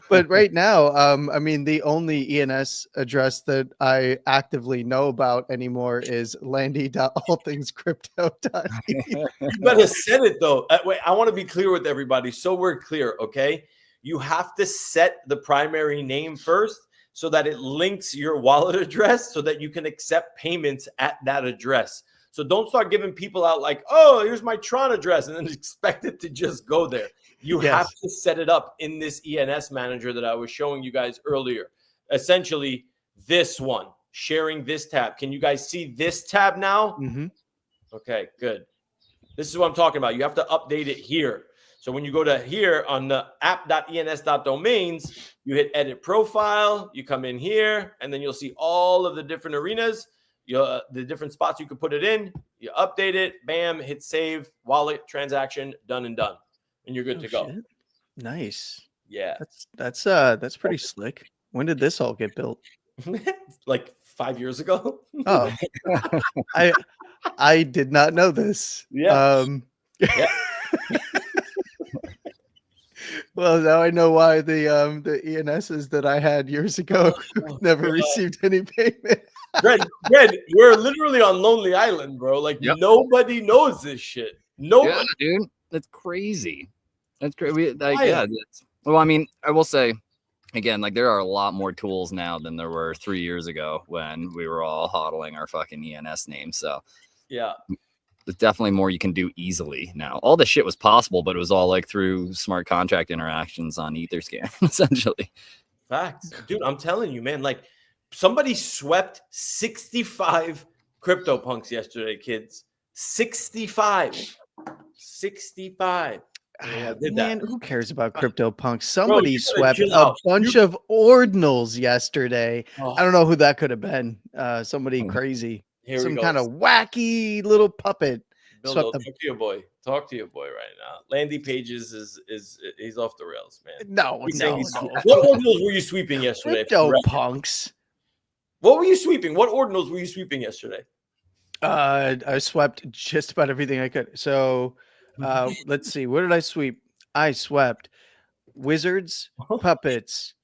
But right now, I mean, the only ENS address that I actively know about anymore is landy.allthingscrypto.eth. You better set it though. Wait, I want to be clear with everybody, so we're clear, okay? You have to set the primary name first so that it links your wallet address so that you can accept payments at that address. So don't start giving people out like, oh, here's my Tron address, and then expect it to just go there. You have to set it up in this ENS manager that I was showing you guys earlier. Essentially, this one, sharing this tab. Can you guys see this tab now? Mm-hmm. Okay, good. This is what I'm talking about. You have to update it here. So when you go to here on the app.ens.domains, you hit edit profile, you come in here, and then you'll see all of the different arenas, the different spots you can put it in. You update it, bam, hit save, wallet, transaction, done and done. And you're good to go. Shit. Nice. Yeah. That's pretty slick. When did this all get built? Like 5 years ago. Oh, I did not know this. Yeah. Yeah. Well, now I know why the ENSs that I had years ago never received any payment. Red, we're literally on Lonely Island, bro. Like nobody knows this shit. Nobody. Yeah, dude. That's crazy. That's crazy. Well, I mean, I will say, again, like there are a lot more tools now than there were 3 years ago when we were all hodling our fucking ENS names. So yeah, there's definitely more you can do easily now. All the shit was possible, but it was all like through smart contract interactions on Etherscan, essentially. Facts, dude. I'm telling you, man. Like somebody swept 65 CryptoPunks yesterday, kids. 65. Yeah, Man, who cares about CryptoPunks? Somebody you swept chill a out. bunch of ordinals yesterday. Oh, I don't know who that could have been. Somebody crazy. here we Some go. kind of wacky little puppet. Bilbo, swept talk to your boy. Talk to your boy right now. Landy Pages is he's off the rails, man. No. What ordinals were you sweeping yesterday? CryptoPunks. What were you sweeping? What ordinals were you sweeping yesterday? I swept just about everything I could. So let's see. What did I sweep? I swept wizards, puppets,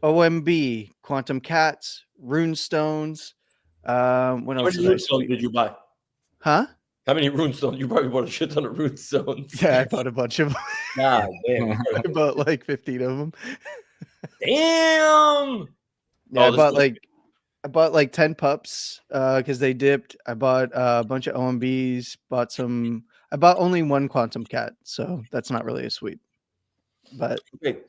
OMB, quantum cats, runestones. What How else many did I runestones sweep? did you buy? Huh? How many runestones? You probably bought a shit ton of runestones. Yeah, I bought a bunch of them. God damn. I bought like 15 of them. Damn. Yeah, Oh, I this bought is- like 10 pups because they dipped. I bought a bunch of OMBs, I bought only one quantum cat, so that's not really a sweep. But Okay.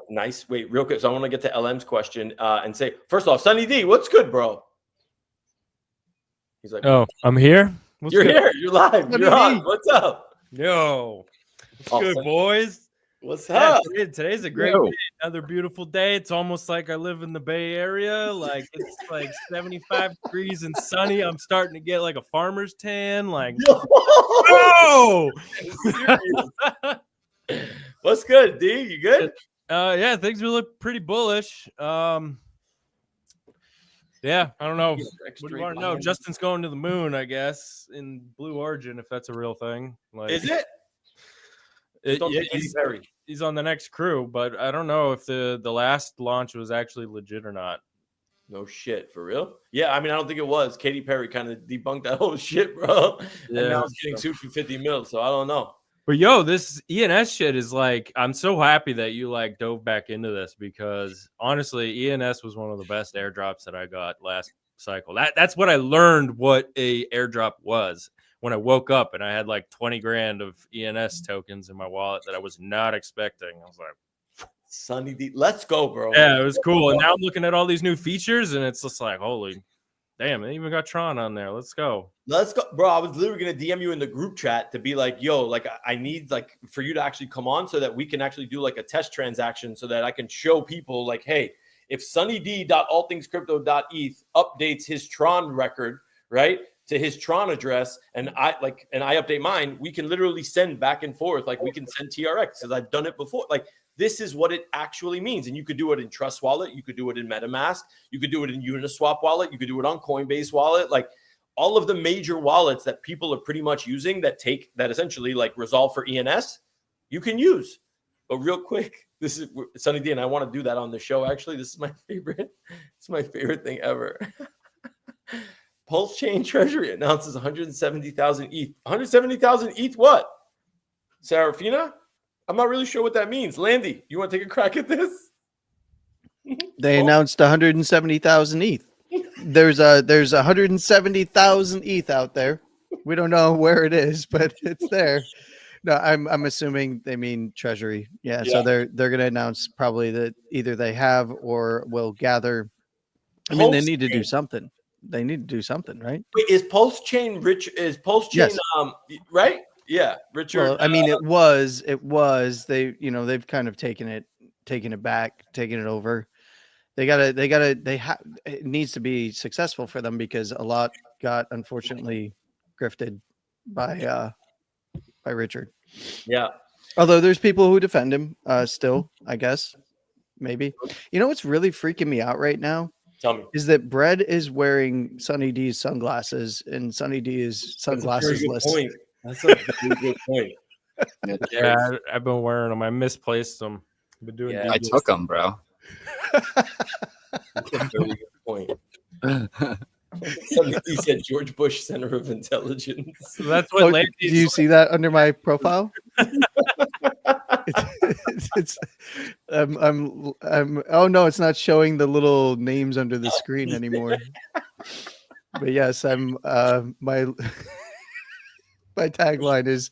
Nice. Wait, real quick. So I want to get to LM's question and say, first off, Sunny D, what's good, bro? He's like, Oh, I'm here. What's You're good? here. You're live. What You're do you on. mean? What's up? Yo, what's Oh, good, Sonny. boys? What's Yeah, up? today's a great Yo. day. Another beautiful day. It's almost like I live in the Bay Area. Like it's like 75 degrees and sunny. I'm starting to get like a farmer's tan. Like, oh, What's good, D? You good? yeah, things will look pretty bullish. Yeah, I don't know. What do you want to know? Justin's going to the moon, I guess, in Blue Origin, if that's a real thing. Like, Is it? Don't yeah, say Katy Perry. he's on the next crew, but I don't know if the last launch was actually legit or not. No shit, for real? Yeah, I mean, I don't think it was. Katy Perry kind of debunked that whole shit, bro. Yeah, and now it's getting sued for 50 mil, so I don't know. But yo, this ENS shit is like, I'm so happy that you like dove back into this because honestly, ENS was one of the best airdrops that I got last cycle. That's what I learned what a airdrop was when I woke up and I had like 20 grand of ENS tokens in my wallet that I was not expecting. I was like, Sunny D, let's go, bro. yeah, it was cool. And now I'm looking at all these new features and it's just like, holy damn, they even got Tron on there. Let's go. Let's go, bro. I was literally gonna DM you in the group chat to be like, yo, like I need like for you to actually come on so that we can actually do like a test transaction so that I can show people like, hey, if sunnyd.allthingscrypto.eth updates his Tron record, right, to his Tron address, and I update mine, we can literally send back and forth. Like we can send TRX because I've done it before. Like this is what it actually means. And you could do it in Trust Wallet. You could do it in MetaMask. You could do it in Uniswap Wallet. You could do it on Coinbase Wallet. Like all of the major wallets that people are pretty much using that essentially like resolve for ENS, you can use. But real quick, this is Sunny D, and I want to do that on the show. Actually, this is my favorite. It's my favorite thing ever. Pulse Chain Treasury announces 170,000 ETH. 170,000 ETH what? Serafina? I'm not really sure what that means. Landy, you want to take a crack at this? They announced 170,000 ETH. There's 170,000 ETH out there. We don't know where it is, but it's there. No, I'm assuming they mean treasury. Yeah, so they're going to announce probably that either they have or will gather. I mean, they need to do something. They need to do something, right? Wait, is Pulse Chain rich? Is Pulse Chain Yes. Right? Yeah, Richard. Well, I mean, it was. They, they've kind of taken it back, taken it over. It needs to be successful for them because a lot got unfortunately grifted by Richard. Yeah. Although there's people who defend him still, I guess. Maybe. You know what's really freaking me out right now? Tell me. Is that Bread is wearing Sunny D's sunglasses and Sunny D is sunglasses-less. That's a very good point. Yeah, I've been wearing them. I misplaced them. I've been doing. Yeah, I took them, bro. That's a very good point. Somebody said George Bush Center of Intelligence. So that's what. Do you see that under my profile? Oh no, it's not showing the little names under the screen anymore. But yes, I'm my tagline is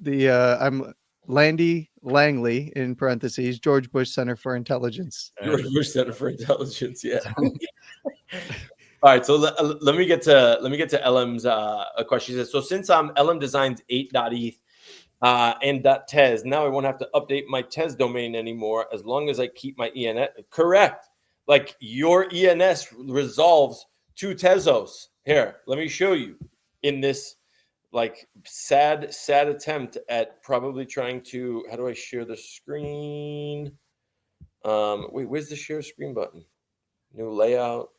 I'm Landy Langley in parentheses George Bush Center for Intelligence. George Bush Center for Intelligence. Yeah. All right, so let me get to LM's question. She says, so since LM designs 8.eth and .tez, now I won't have to update my Tez domain anymore as long as I keep my ENS. Correct. Like your ENS resolves to Tezos. Here, let me show you in this like sad attempt at probably trying to, how do I share the screen? Wait, where's the share screen button? New layout.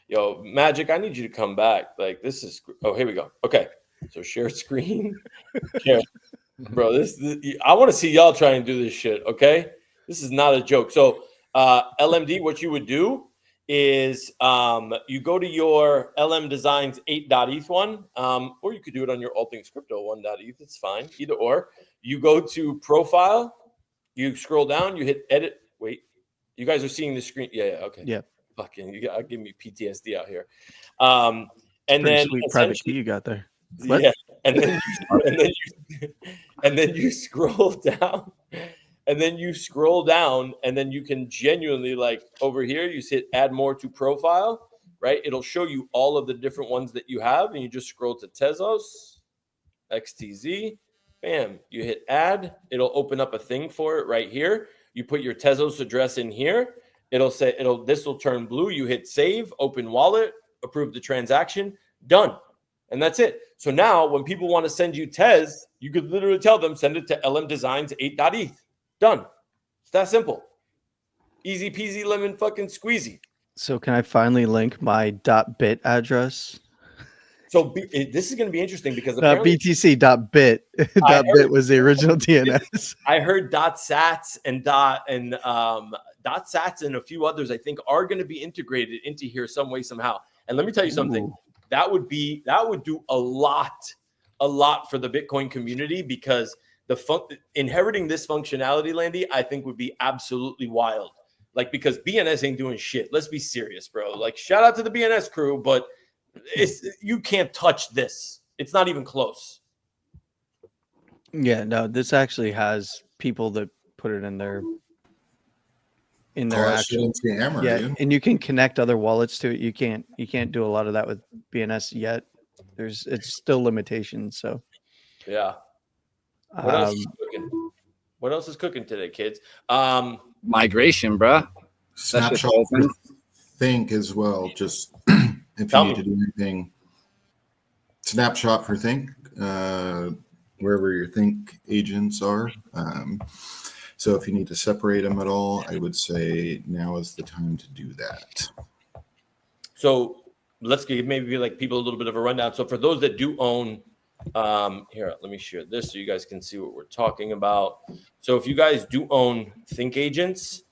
Yo, Magic, I need you to come back. Like this is, oh, here we go. Okay, so share screen. Here. Bro, this I want to see y'all try and do this shit, okay? This is not a joke. So LMD, what you would do is you go to your LM Designs 8.eth one, or you could do it on your All Things Crypto 1.eth. It's fine, either or. You go to Profile, you scroll down, you hit Edit. Wait, you guys are seeing the screen? Yeah, okay. Yeah. Fucking, you gotta give me PTSD out here. And Pretty then sweet private key you got there. What? Yeah, and then you scroll down, and then you scroll down, and then you can genuinely like over here. You hit add more to profile, right? It'll show you all of the different ones that you have, and you just scroll to Tezos, XTZ, bam, you hit add. It'll open up a thing for it right here. You put your Tezos address in here. It'll say this will turn blue. You hit save, open wallet, approve the transaction, done. And that's it. So now when people want to send you Tez, you could literally tell them, send it to lmdesigns8.eth. Done. It's that simple. Easy peasy lemon fucking squeezy. So can I finally link my .bit address? So this is going to be interesting because .btc.bit. .bit was the original DNS. I heard .sats and .sats and a few others I think are going to be integrated into here some way somehow. And let me tell you something. Ooh. That would do a lot for the Bitcoin community, because inheriting this functionality, Landy, I think would be absolutely wild. Like, because BNS ain't doing shit. Let's be serious, bro. Like, shout out to the BNS crew, but you can't touch this. It's not even close. Yeah, no, this actually has people that put it in their actual hammer, yeah, dude. and you can connect other wallets to it. You can't do a lot of that with BNS yet. It's still limitations. So yeah. What else is cooking? What else is cooking today, kids? Migration, bruh. Snapshot for Think as well. Just if you need to do anything. Snapshot for Think, wherever your Think agents are. So if you need to separate them at all, I would say now is the time to do that. So let's give maybe like people a little bit of a rundown. So for those that do own, here, let me share this so you guys can see what we're talking about. So if you guys do own Think agents,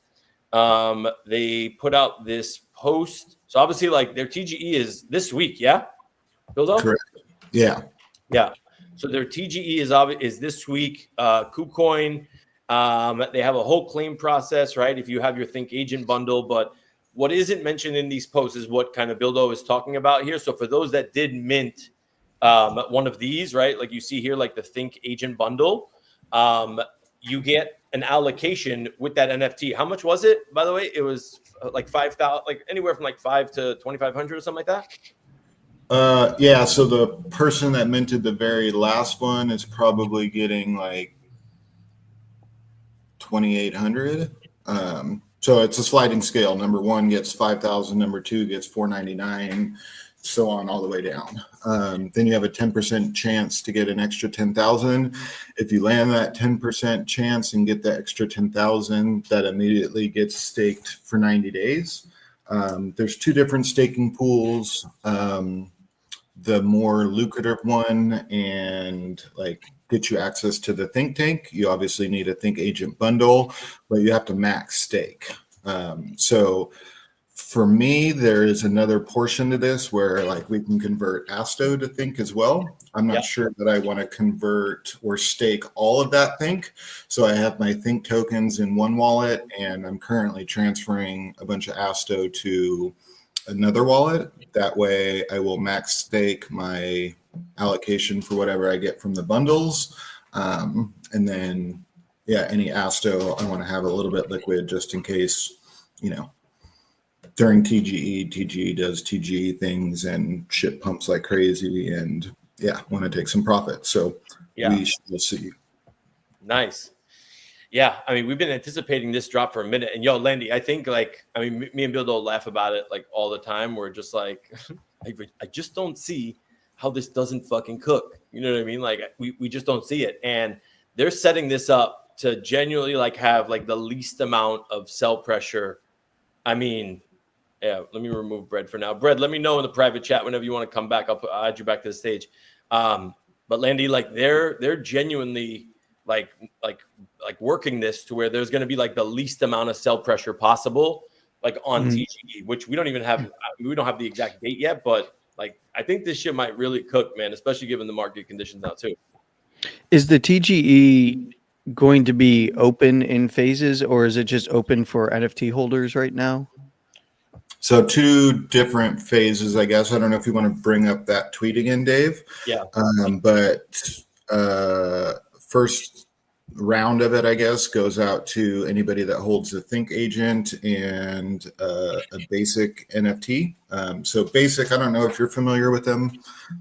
they put out this post. So obviously, like, their TGE is this week, yeah? Bildo? Correct. Yeah. Yeah. So their TGE is this week. KuCoin. They have a whole claim process, right? If you have your Think agent bundle, but what isn't mentioned in these posts is what kind of Bildo is talking about here. So for those that did mint one of these, right? Like you see here, like the Think agent bundle, you get an allocation with that NFT. How much was it, by the way? It was like 5,000, like anywhere from like 5 to 2,500 or something like that. Yeah. So the person that minted the very last one is probably getting like 2,800. So it's a sliding scale. Number one gets 5,000. Number two gets 499. So on all the way down. Then you have a 10% chance to get an extra 10,000. If you land that 10% chance and get the extra 10,000, that immediately gets staked for 90 days. There's two different staking pools. The more lucrative one and like get you access to the Think Tank, you obviously need a Think agent bundle, but you have to max stake. So for me, there is another portion to this where like we can convert Asto to Think as well. I'm not sure that I want to convert or stake all of that Think. So I have my Think tokens in one wallet, and I'm currently transferring a bunch of Asto to another wallet. That way I will max stake my allocation for whatever I get from the bundles. And then, any Asto, I want to have a little bit liquid just in case, during TGE does TGE things and shit pumps like crazy, and want to take some profit. So we shall see. Nice. Yeah, I mean, we've been anticipating this drop for a minute, and Landy, I think me and Bill don't laugh about it like all the time. We're just like, I just don't see how this doesn't fucking cook. You know what I mean? Like we just don't see it, and they're setting this up to genuinely like have like the least amount of sell pressure. I mean, let me remove Bread for now. Bread, let me know in the private chat whenever you want to come back. I'll add you back to the stage. But Landy, like they're genuinely like working this to where there's going to be like the least amount of sell pressure possible, like on TGE, which we don't even have. We don't have the exact date yet, but like I think this shit might really cook, man, especially given the market conditions now too. Is the TGE going to be open in phases, or is it just open for NFT holders right now? So two different phases, I guess. I don't know if you want to bring up that tweet again, Dave. Yeah. But first round of it, I guess, goes out to anybody that holds a Think agent and a basic NFT. So basic, I don't know if you're familiar with them,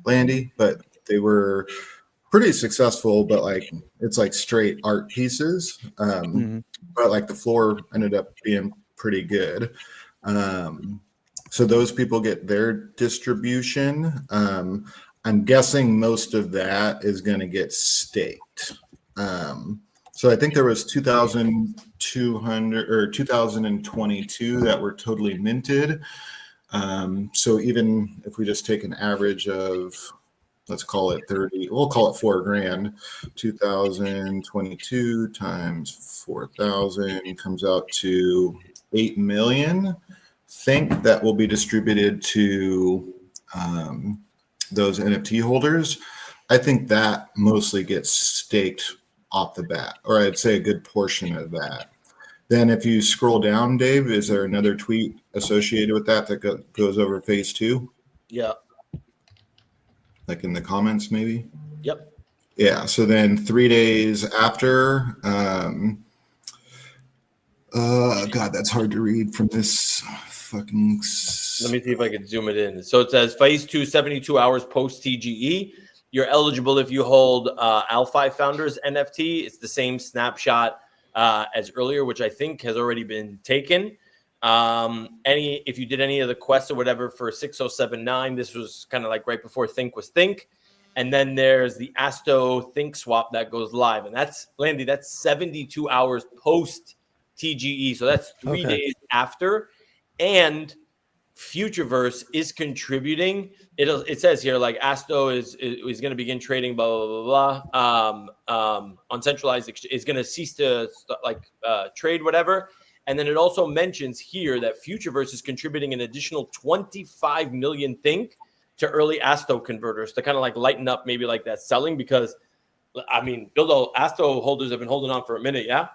Landy, but they were pretty successful, but like it's like straight art pieces. But like the floor ended up being pretty good. So those people get their distribution. I'm guessing most of that is going to get staked. So I think there was 2,200 or 2022 that were totally minted. So even if we just take an average of, let's call it 30, we'll call it $4,000, 2022 times 4,000 comes out to 8 million. Think that will be distributed to those NFT holders. I think that mostly gets staked off the bat, or I'd say a good portion of that. Then if you scroll down, Dave, is there another tweet associated with that goes over phase 2? Yeah. Like in the comments, maybe? Yep. Yeah. So then 3 days after, God, that's hard to read from this fucking. Let me see if I can zoom it in. So it says phase 2, 72 hours post TGE. You're eligible if you hold Alphi Founders NFT. It's the same snapshot as earlier, which I think has already been taken. If you did any of the quests or whatever for 6079, this was kind of like right before Think was Think. And then there's the Asto Think swap that goes live. And that's, Landy, that's 72 hours post TGE. So that's 3 days after. And Futureverse is contributing. It says here like Asto is going to begin trading blah blah blah blah on centralized is going to cease to trade whatever. And then it also mentions here that Futureverse is contributing an additional 25 million Think to early Asto converters to kind of like lighten up maybe like that selling, because I mean Bildo, Asto holders have been holding on for a minute. Yeah.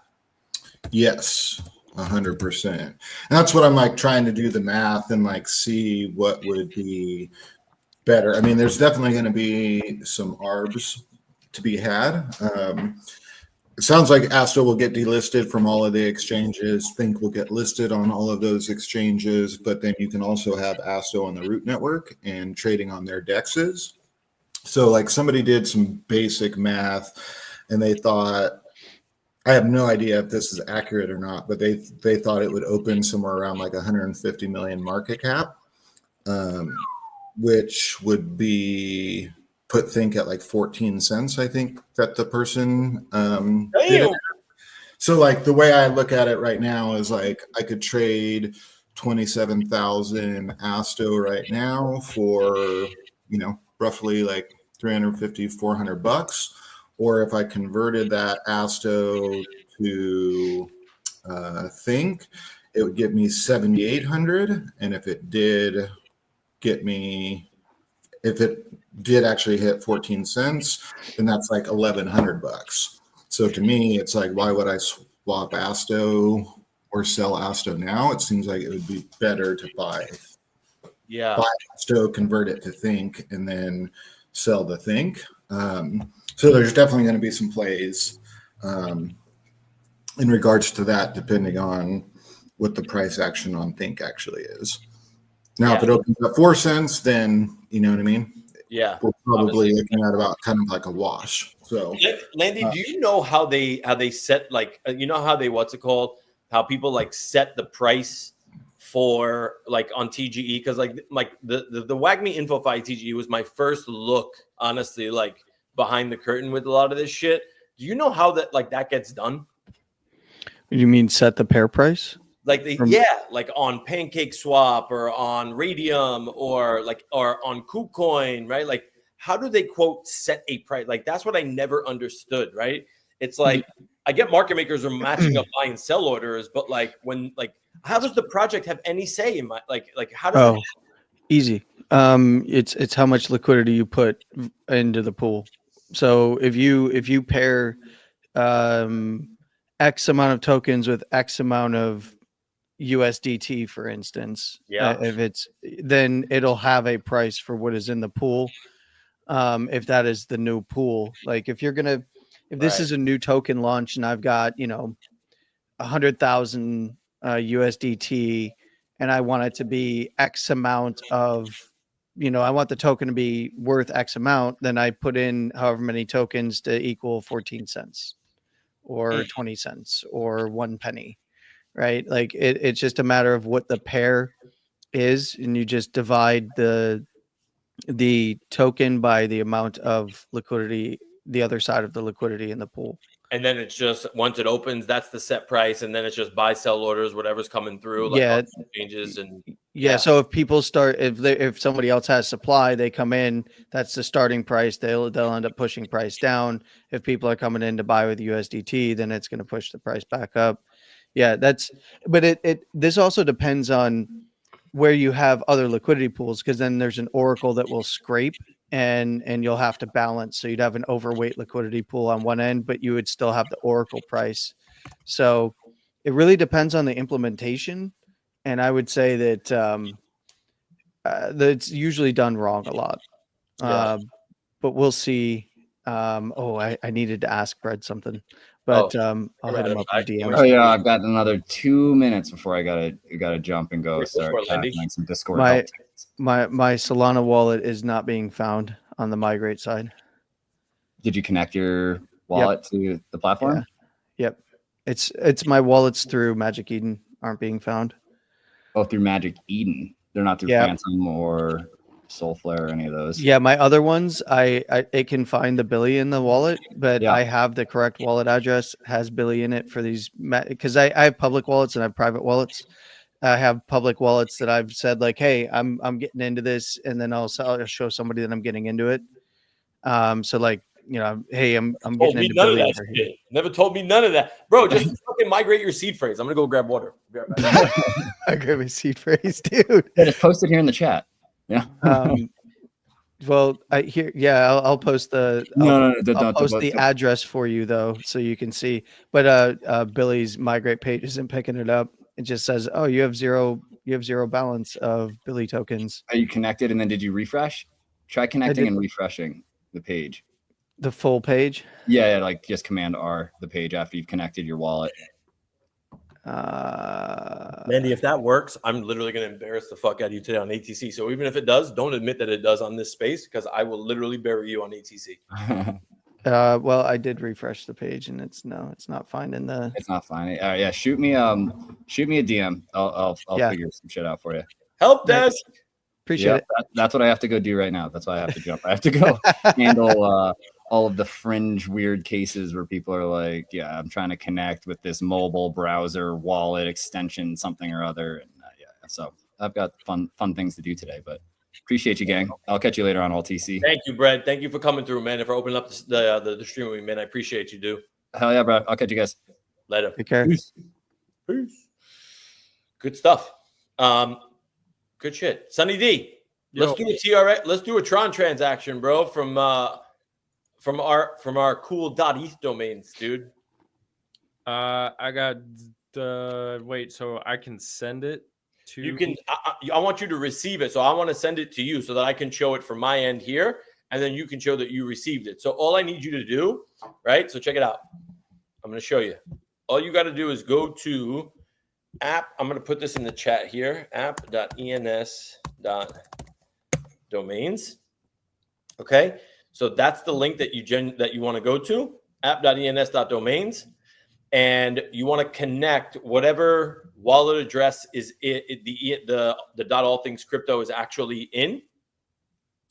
Yes. 100%. And that's what I'm like trying to do the math and like see what would be better. I mean, there's definitely going to be some ARBs to be had. It sounds like Asto will get delisted from all of the exchanges. Think will get listed on all of those exchanges, but then you can also have Asto on the root network and trading on their dexes. So like somebody did some basic math and they thought, I have no idea if this is accurate or not, but they thought it would open somewhere around like 150 million market cap, which would be put Think at like 14 cents. I think that the person did it. So like the way I look at it right now is like I could trade 27,000 Asto right now for, roughly like 350, $400. Or if I converted that Asto to Think, it would get me 7,800. And if it did actually hit 14 cents, then that's like $1,100. So to me, it's like, why would I swap Asto or sell Asto now? It seems like it would be better to buy Asto, convert it to Think, and then sell the Think. So there's definitely going to be some plays in regards to that, depending on what the price action on Think actually is. Now, if it opens at 4 cents, then you know what I mean? Yeah. We're probably looking at about kind of like a wash. So Landy, do you know how they set like how they how people like set the price for like on TGE? Because like the WAGMI InfoFi TGE was my first look, honestly, like behind the curtain with a lot of this shit. Do you know how that gets done? You mean set the pair price? Like like on Pancake Swap or on Radium or on KuCoin, right? Like how do they quote set a price? Like that's what I never understood, right? It's like I get market makers are matching up buy and sell orders, but like when how does the project have any say in my how does that easy. It's how much liquidity you put into the pool. So if you pair X amount of tokens with X amount of USDT, for instance, then it'll have a price for what is in the pool. If that is the new pool, like if you're gonna If this Right. is a new token launch and I've got, 100,000 USDT and I want it to be X amount of, I want the token to be worth X amount, then I put in however many tokens to equal 14 cents or 20 cents or 1 penny, right? Like it's just a matter of what the pair is, and you just divide the token by the amount of liquidity, the other side of the liquidity in the pool. And then it's just once it opens, that's the set price, and then it's just buy, sell orders, whatever's coming through, like Yeah. changes and Yeah. So if people start, if somebody else has supply, they come in, that's the starting price. They'll end up pushing price down. If people are coming in to buy with USDT, then it's going to push the price back up. Yeah, but this also depends on where you have other liquidity pools, because then there's an oracle that will scrape and you'll have to balance. So you'd have an overweight liquidity pool on one end, but you would still have the oracle price. So it really depends on the implementation. And I would say that that's usually done wrong a lot. Yeah. But we'll see. I needed to ask Brett something, but I'll hit him up in DM. Oh yeah, I've got another 2 minutes before I gotta jump and go start tackling some Discord. My Solana wallet is not being found on the migrate side. Did you connect your wallet to the platform? Yeah. Yep. It's my wallets through Magic Eden aren't being found. Oh, through Magic Eden. They're not through Phantom or Soulflare or any of those. Yeah, my other ones, it can find the Billy in the wallet, but I have the correct wallet address, has Billy in it for these, because I have public wallets and I have private wallets. I have public wallets that I've said like, hey, I'm getting into this, and then I'll show somebody that I'm getting into it. So like, hey, I'm getting into none of Billy. that shit. Never told me none of that, bro. Just fucking migrate your seed phrase. I'm gonna go grab water. I grab my seed phrase, dude. Yeah, just post it here in the chat. Yeah. Well, I'll post the I'll post the address for you though, so you can see. But Billy's migrate page isn't picking it up. It just says, "Oh, you have zero balance of Billy tokens." Are you connected? And then did you refresh? Try connecting and refreshing the page. The full page? Yeah, like just Command R the page after you've connected your wallet. Mandy, if that works, I'm literally going to embarrass the fuck out of you today on ATC. So even if it does, don't admit that it does on this space, because I will literally bury you on ATC. Well, I did refresh the page, and it's not finding the. It's not finding. All right, yeah, shoot me a DM. I'll figure some shit out for you. Help desk. Appreciate it. That's what I have to go do right now. That's why I have to jump. I have to go handle all of the fringe weird cases where people are like, yeah, I'm trying to connect with this mobile browser wallet extension, something or other. And so I've got fun things to do today, but appreciate you, gang. I'll catch you later on LTC. Thank you, Brett. Thank you for coming through, man, and for opening up the stream with me, man. I appreciate you, dude. Hell yeah, bro. I'll catch you guys. Later. Take care. Peace. Good stuff. Good shit. Sunny D. Let's do a TRX. Let's do a Tron transaction, bro, from our cool .eth domains, dude. I got wait, so I can send it to you. Can I want you to receive it, so I want to send it to you so that I can show it from my end here, and then you can show that you received it. So all I need you to do, right? So check it out. I'm going to show you. All you got to do is go to app. I'm going to put this in the chat here. app.ens.domains. Okay. So that's the link that you want to go to, app.ens.domains, and you want to connect whatever wallet address is the .all things crypto is actually in.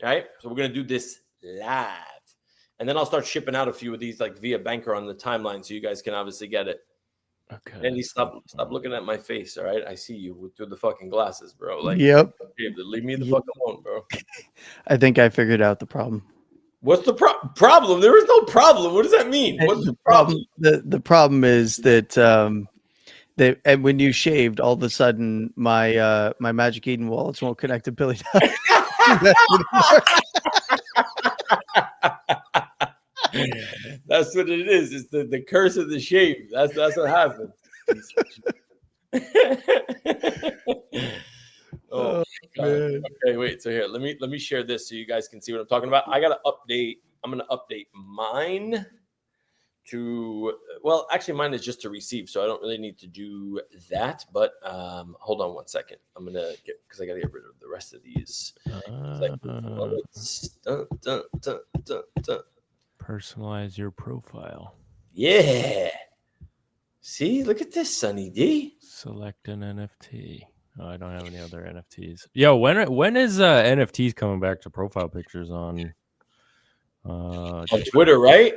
All right. So we're going to do this live, and then I'll start shipping out a few of these like via Banker on the timeline, so you guys can obviously get it. Okay. Andy, stop looking at my face. All right. I see you through the fucking glasses, bro. Like, yep. Leave me the fuck alone, bro. I think I figured out the problem. What's the problem? There is no problem. What does that mean? What's the problem? The problem is that and when you shaved, all of a sudden my my Magic Eden wallets won't connect to Billy. That's what it is. It's the curse of the shave. That's what happened. Oh, man. Okay, wait. So here, let me share this so you guys can see what I'm talking about. I gotta update. I'm gonna update mine to, well, actually mine is just to receive, so I don't really need to do that. But hold on one second. I'm gonna get, because I gotta get rid of the rest of these. Personalize your profile. Yeah. See, look at this, Sunny D. Select an NFT. Oh, I don't have any other NFTs. Yo, when is NFTs coming back to profile pictures on Twitter, right?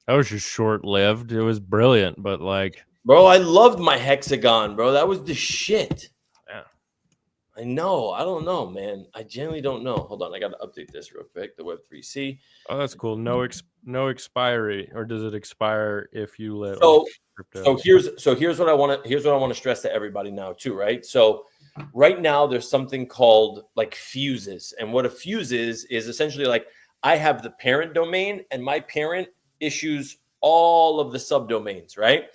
That was just short-lived. It was brilliant, but like, bro, I loved my hexagon, bro. That was the shit. Yeah. I know. I don't know, man. I genuinely don't know. Hold on, I got to update this real quick. The Web3C. Oh, that's cool. No expiry, or does it expire if you let? So here's what I want to stress to everybody now too, right? So right now there's something called like fuses, and what a fuse is essentially like I have the parent domain, and my parent issues all of the subdomains, right?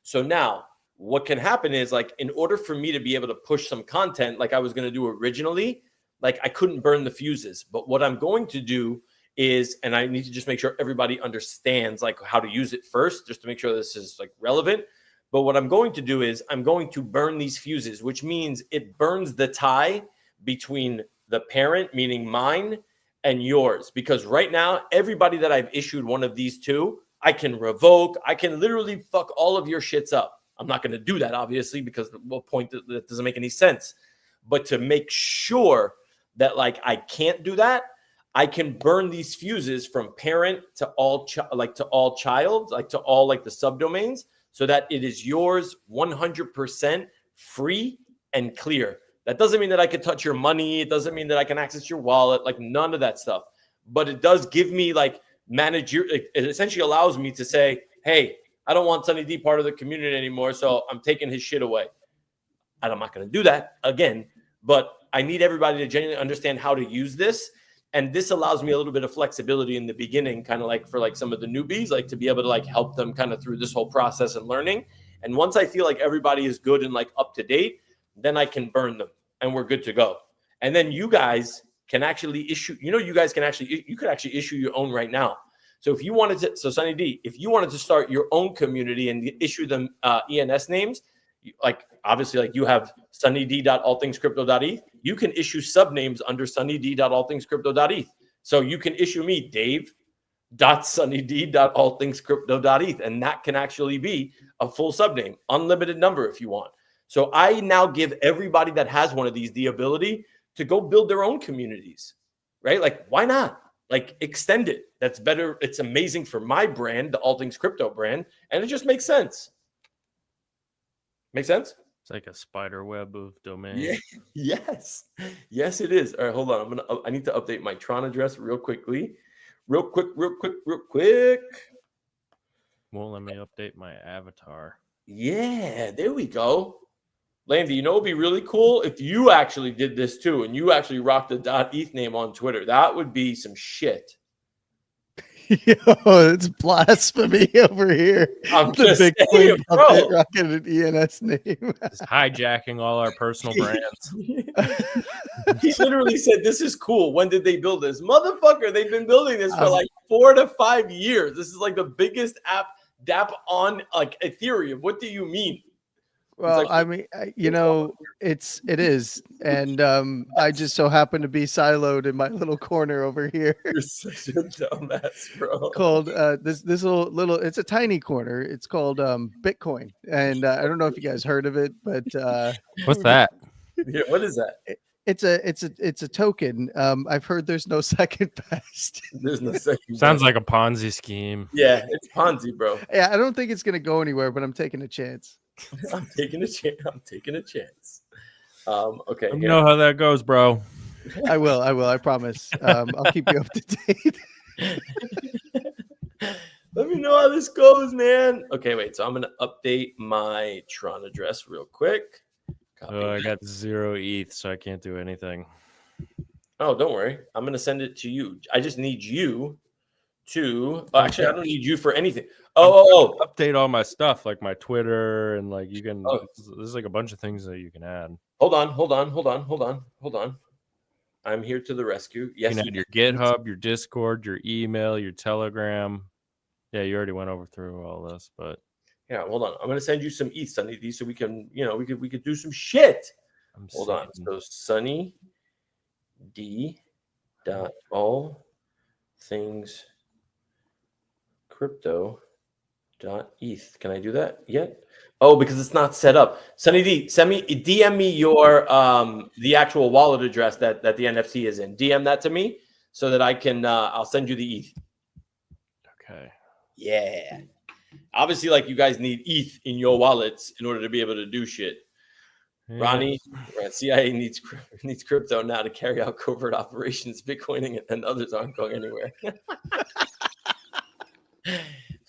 So now what can happen is, like, in order for me to be able to push some content like I was going to do originally, like I couldn't burn the fuses. But what I'm going to do is, and I need to just make sure everybody understands like how to use it first, just to make sure this is like relevant. But what I'm going to do is I'm going to burn these fuses, which means it burns the tie between the parent, meaning mine, and yours. Because right now, everybody that I've issued one of these to, I can revoke. I can literally fuck all of your shits up. I'm not going to do that, obviously, because the point that doesn't make any sense. But to make sure that like I can't do that, I can burn these fuses from parent to all to all child, like to all like the subdomains, so that it is yours 100% free and clear. That doesn't mean that I can touch your money. It doesn't mean that I can access your wallet, like none of that stuff. But it does give me like it essentially allows me to say, hey, I don't want Sunny D part of the community anymore, so I'm taking his shit away. And I'm not going to do that again, but I need everybody to genuinely understand how to use this. And this allows me a little bit of flexibility in the beginning, kind of like for like some of the newbies, like to be able to like help them kind of through this whole process and learning. And once I feel like everybody is good and like up to date, then I can burn them and we're good to go. And then you guys can actually issue, you could actually issue your own right now. So if you wanted to, so Sunny D, if you wanted to start your own community and issue them ENS names, like obviously like you have sunnyd.allthingscrypto.eth, you can issue subnames under sunnyd.allthingscrypto.eth. So you can issue me dave.sunnyd.allthingscrypto.eth, and that can actually be a full subname, unlimited number if you want. So I now give everybody that has one of these the ability to go build their own communities, right? Like, why not? Like, extend it. That's better. It's amazing for my brand, the All Things Crypto brand, and it just makes sense. Make sense? It's like a spider web of domains. Yeah. Yes, it is. All right, hold on. I need to update my Tron address real quick. Won't let me update my avatar. Yeah, there we go. Landy, it would be really cool if you actually did this too, and you actually rocked the .eth name on Twitter. That would be some shit. Yo, it's blasphemy over here. I'm The just big saying, bro. rocking an ENS name. Just hijacking all our personal brands. He literally said, "This is cool. When did they build this, motherfucker? They've been building this for like 4 to 5 years. This is like the biggest DApp on like Ethereum. What do you mean?" Well, like, I mean, it is, and I just so happen to be siloed in my little corner over here. You're such a dumbass, bro. Called this little. It's a tiny corner. It's called Bitcoin, and I don't know if you guys heard of it, but what's that? Yeah, what is that? It's a token. I've heard there's no second best. There's no second. Sounds like a Ponzi scheme. Yeah, it's Ponzi, bro. Yeah, I don't think it's gonna go anywhere, but I'm taking a chance. I'm taking a chance. Okay. Let me know how that goes, bro. I will. I promise. I'll keep you up to date. Let me know how this goes, man. Okay, wait. So I'm gonna update my Tron address real quick. Oh, I got 0 ETH, so I can't do anything. Oh, don't worry. I'm gonna send it to you. I just need you to. Actually, I don't need you for anything. Oh. Update all my stuff, like my Twitter, and like you can. There's like a bunch of things that you can add. Hold on. I'm here to the rescue. Yes, you can add your GitHub, your Discord, your email, your Telegram. Yeah, you already went over through all this, but Yeah, hold on. I'm gonna send you some ETH, Sunny D, so we can, we could do some shit. Hold on. So Sunny D dot all things crypto dot ETH. Can I do that yet? Oh, because it's not set up. Sunny D, DM me your the actual wallet address that the NFT is in. DM that to me so that I can I'll send you the ETH. okay. Yeah. Obviously, like, you guys need ETH in your wallets in order to be able to do shit. Yeah. Ronnie, CIA needs crypto now to carry out covert operations. Bitcoining and others aren't going anywhere.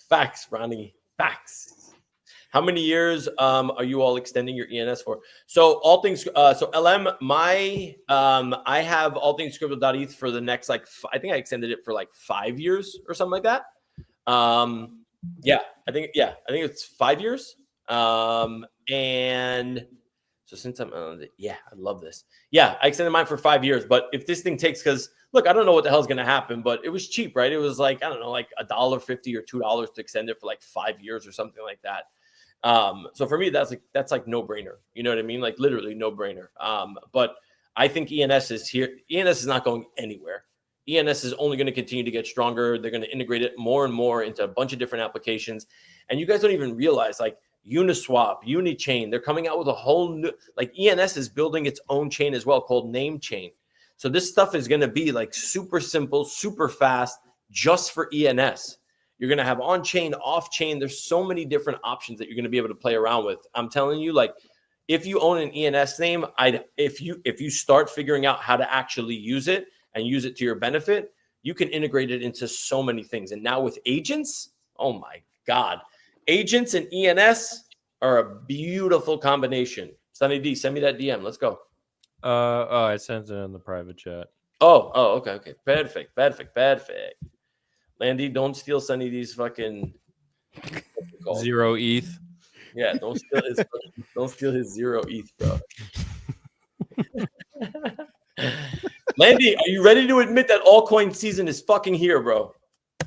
Facts, Ronnie. Facts. How many years are you all extending your ENS for? So all things. So LM, I have all things crypto.eth for the next, like, I think I extended it for like 5 years or something like that. Yeah, I think it's 5 years. And so since I'm I love this. Yeah, I extended mine for 5 years. But if this thing takes, because look, I don't know what the hell is going to happen, but it was cheap, right? It was like, I don't know, like $1.50 or $2 to extend it for like 5 years or something like that. So for me, that's like no brainer. You know what I mean? Like literally no brainer. But I think ENS is here. ENS is not going anywhere. ENS is only going to continue to get stronger. They're going to integrate it more and more into a bunch of different applications. And you guys don't even realize, like, Uniswap, Unichain, they're coming out with a whole new, like, ENS is building its own chain as well called Name Chain. So this stuff is going to be like super simple, super fast, just for ENS. You're going to have on-chain, off-chain. There's so many different options that you're going to be able to play around with. I'm telling you, like, if you own an ENS name, if you start figuring out how to actually use it and use it to your benefit, you can integrate it into so many things. And now with agents, oh my God, agents and ENS are a beautiful combination. Sunny D, send me that DM. Let's go. I sent it in the private chat. Oh, okay. Perfect. Landy, don't steal Sunny D's fucking 0 ETH. Yeah, don't steal his 0 ETH, bro. Landy, are you ready to admit that altcoin season is fucking here, bro?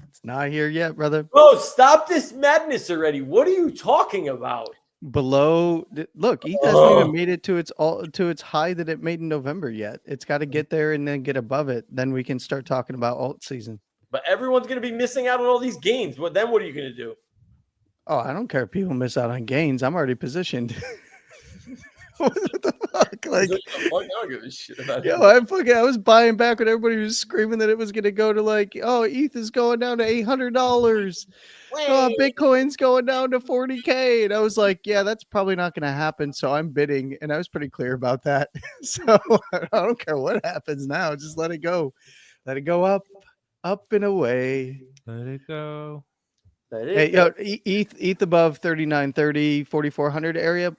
It's not here yet, brother. Bro, stop this madness already. What are you talking about? Look, ETH hasn't even made it to its high that it made in November yet. It's got to get there and then get above it. Then we can start talking about alt season. But everyone's gonna be missing out on all these gains. What are you gonna do? Oh, I don't care if people miss out on gains. I'm already positioned. What the fuck? Like, I don't give a shit about yo, I was buying back when everybody was screaming that it was gonna go to, like, oh, ETH is going down to $800. Oh, Bitcoin's going down to 40K. And I was like, yeah, that's probably not gonna happen. So I'm bidding, and I was pretty clear about that. So I don't care what happens now. Just let it go. Let it go up and away. Let it go. Hey, yo, ETH above 3930, 4400 area.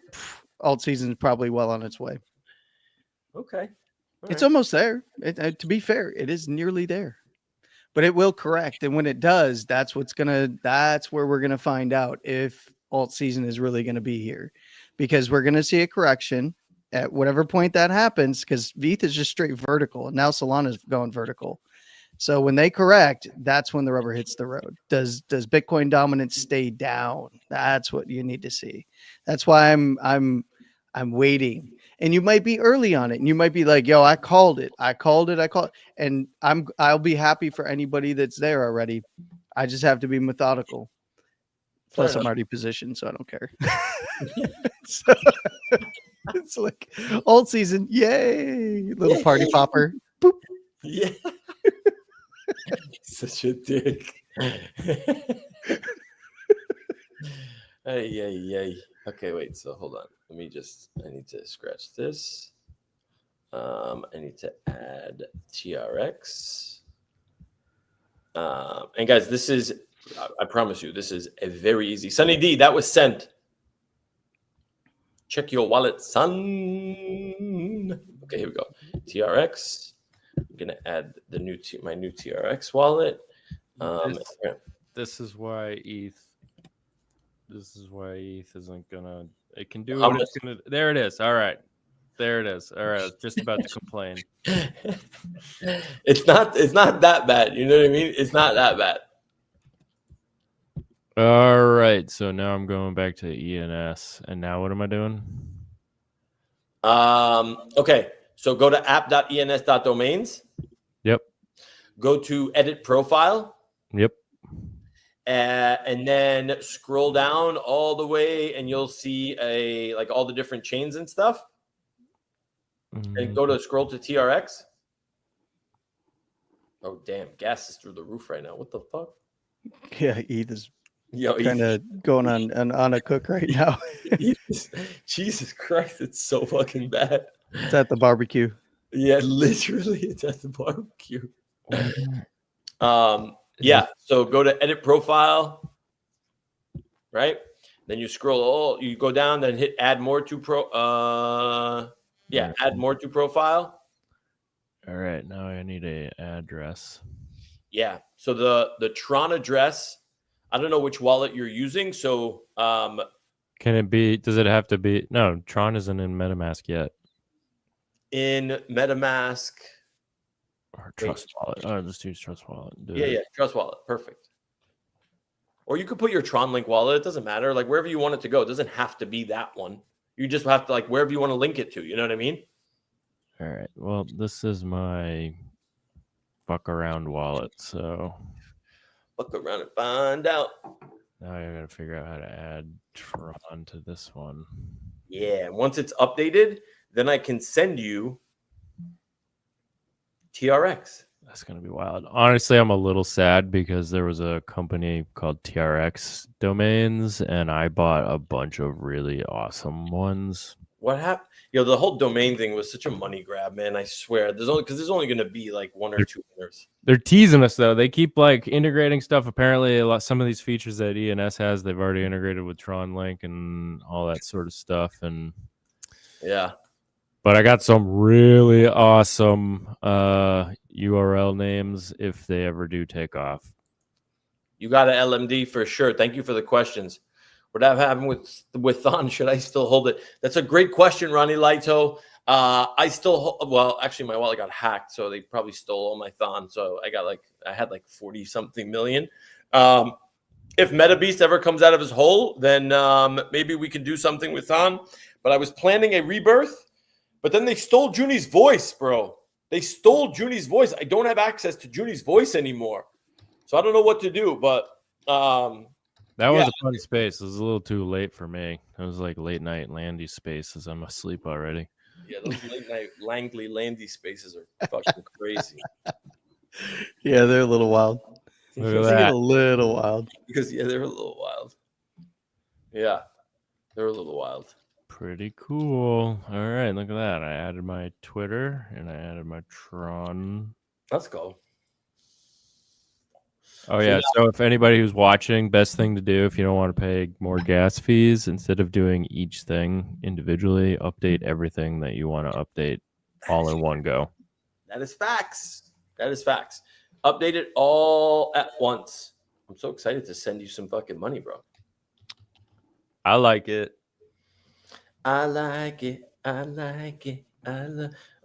Alt season is probably well on its way. Okay. It's almost there. To be fair, it is nearly there, but it will correct. And when it does, that's where we're going to find out if alt season is really going to be here, because we're going to see a correction at whatever point that happens, because ETH is just straight vertical, and now Solana's going vertical. So when they correct, that's when the rubber hits the road. Does Bitcoin dominance stay down? That's what you need to see. That's why I'm waiting. And you might be early on it, and you might be like, yo, I called it. And I'll be happy for anybody that's there already. I just have to be methodical. Plus, I'm already positioned, so I don't care. So, it's like alt season, yay! Little party popper. Boop. Yeah. Such a dick. Hey. Okay, wait. So hold on. I need to scratch this. I need to add TRX. And guys, this is, I promise you, this is a very easy. Sunny D, that was sent. Check your wallet, son. Okay, here we go. TRX. I'm gonna add my new TRX wallet. This is why ETH. This is why ETH isn't gonna. It can do what it's gonna. There it is. All right. There it is. All right. I was just about to complain. It's not that bad. You know what I mean? It's not that bad. All right. So now I'm going back to ENS. And now what am I doing? Okay. So go to app.ens.domains. Yep. Go to edit profile. Yep. And then scroll down all the way and you'll see like all the different chains and stuff. And go to scroll to TRX. Oh, damn. Gas is through the roof right now. What the fuck? Yeah, ETH is Yo, kind of going on a cook right now. Jesus Christ, it's so fucking bad. It's at the barbecue. Yeah, literally, it's at the barbecue. Yeah, so go to edit profile, right? Then you scroll, you go down, then hit add more to add more to profile. All right, now I need a address. Yeah, so the Tron address, I don't know which wallet you're using, so can it be, does it have to be, no, Tron isn't in MetaMask yet. In MetaMask or Trust Wallet. Oh, just use Trust Wallet. Yeah, Trust Wallet, perfect. Or you could put your Tron Link wallet, it doesn't matter, like wherever you want it to go. It doesn't have to be that one. You just have to, like, wherever you want to link it to, you know what I mean? All right, well, this is my fuck around wallet, so fuck around and find out. Now I gotta figure out how to add Tron to this one. Yeah, once it's updated, then I can send you TRX. That's gonna be wild. Honestly, I'm a little sad because there was a company called TRX Domains, and I bought a bunch of really awesome ones. What happened? Yo, the whole domain thing was such a money grab, man. I swear. There's only going to be like one or two winners. They're teasing us though. They keep like integrating stuff. Apparently, some of these features that ENS has, they've already integrated with Tron Link and all that sort of stuff. And yeah, but I got some really awesome URL names if they ever do take off. You got an LMD for sure. Thank you for the questions. What happened with Thon? Should I still hold it? That's a great question, Ronnie Lito. I still well, actually, my wallet got hacked, so they probably stole all my Thon. So I had like 40 something million. If MetaBeast ever comes out of his hole, then maybe we can do something with Thon. But I was planning a rebirth, but then they stole Junie's voice, bro. They stole Junie's voice. I don't have access to Junie's voice anymore, so I don't know what to do. But that was a fun space. It was a little too late for me. It was like late night Landy spaces. I'm asleep already. Yeah, those late night Langley Landy spaces are fucking crazy. Yeah, they're a little wild. Look at that. A little wild. Because they're a little wild. Yeah, they're a little wild. Pretty cool. All right, look at that. I added my Twitter and I added my Tron. Let's go. Oh, yeah. So if anybody who's watching, best thing to do if you don't want to pay more gas fees, instead of doing each thing individually, update everything that you want to update all in one go. That is facts. That is facts. Update it all at once. I'm so excited to send you some fucking money, bro. I like it. I like it. I like it.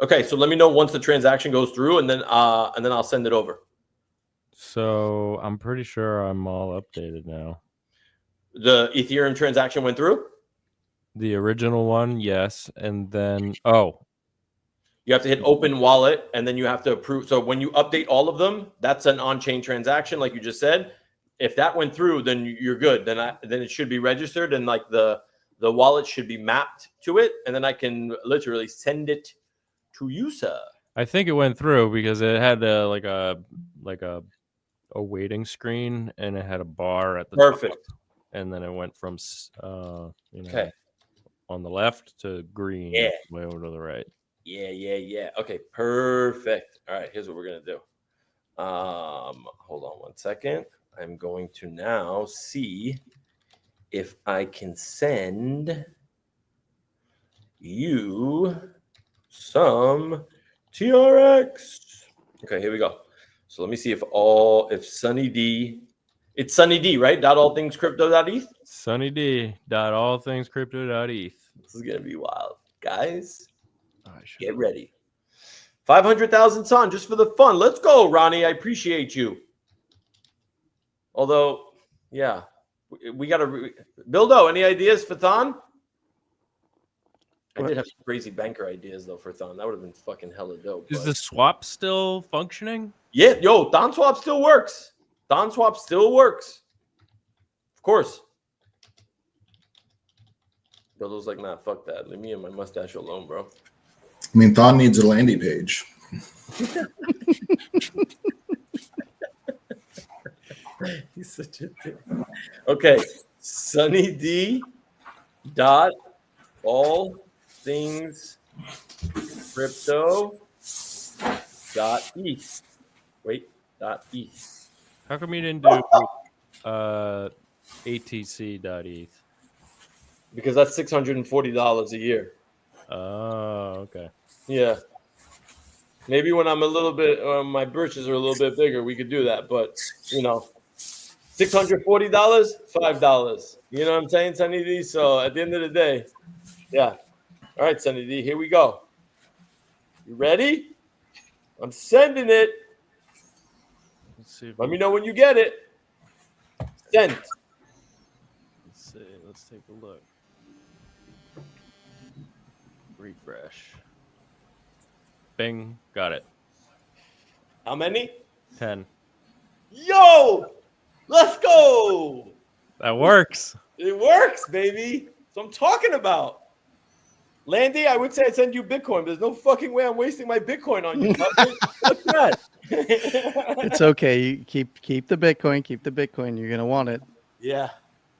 Okay, so let me know once the transaction goes through, and then I'll send it over. So I'm pretty sure I'm all updated now. The Ethereum transaction went through? The original one, yes. And then, you have to hit open wallet, and then you have to approve. So when you update all of them, that's an on-chain transaction, like you just said. If that went through, then you're good. Then it should be registered, and like the wallet should be mapped to it, and then I can literally send it to you, sir. I think it went through because it had like a waiting screen, and it had a bar at the Perfect. top, and then it went from Okay. on the left to green, way over to the right. Yeah. Okay, perfect. All right, here's what we're gonna do. Hold on one second. I'm going to now see if I can send you some TRX. Okay, here we go. So let me see if Sunny D, it's Sunny D, right? .allthingscrypto.eth. Sunny D. .allthingscrypto.eth. This is gonna be wild, guys. Get ready. 500,000 Son just for the fun. Let's go, Ronnie. I appreciate you. Although, yeah, We got to Bildo. Any ideas for Thon? I did have some crazy banker ideas though for Thon. That would have been fucking hella dope. Is but- the swap still functioning? Yeah, yo, Thon swap still works. Thon swap still works. Of course. Bildo's like, nah, fuck that. Leave me and my mustache alone, bro. I mean, Thon needs a landing page. He's such a dick. Okay, Sunny D. Dot all things crypto. Dot ETH. Wait. Dot ETH. How come you didn't do ATC.ETH? Because that's $640 a year. Oh, okay. Yeah. Maybe when I'm a little bit, my britches are a little bit bigger, we could do that. But, you know, $640, $5. You know what I'm saying, Sunny D? So at the end of the day, yeah. All right, Sunny D, here we go. You ready? I'm sending it. Let's see. Let me know when you get it. Send. Let's see. Let's take a look. Refresh. Bing. Got it. How many? 10. Yo! Let's go! That works. It works, baby. That's what I'm talking about. Landy, I would say I'd send you Bitcoin. There's no fucking way I'm wasting my Bitcoin on you. What's that? It's okay. You keep the Bitcoin. Keep the Bitcoin. You're gonna want it. Yeah.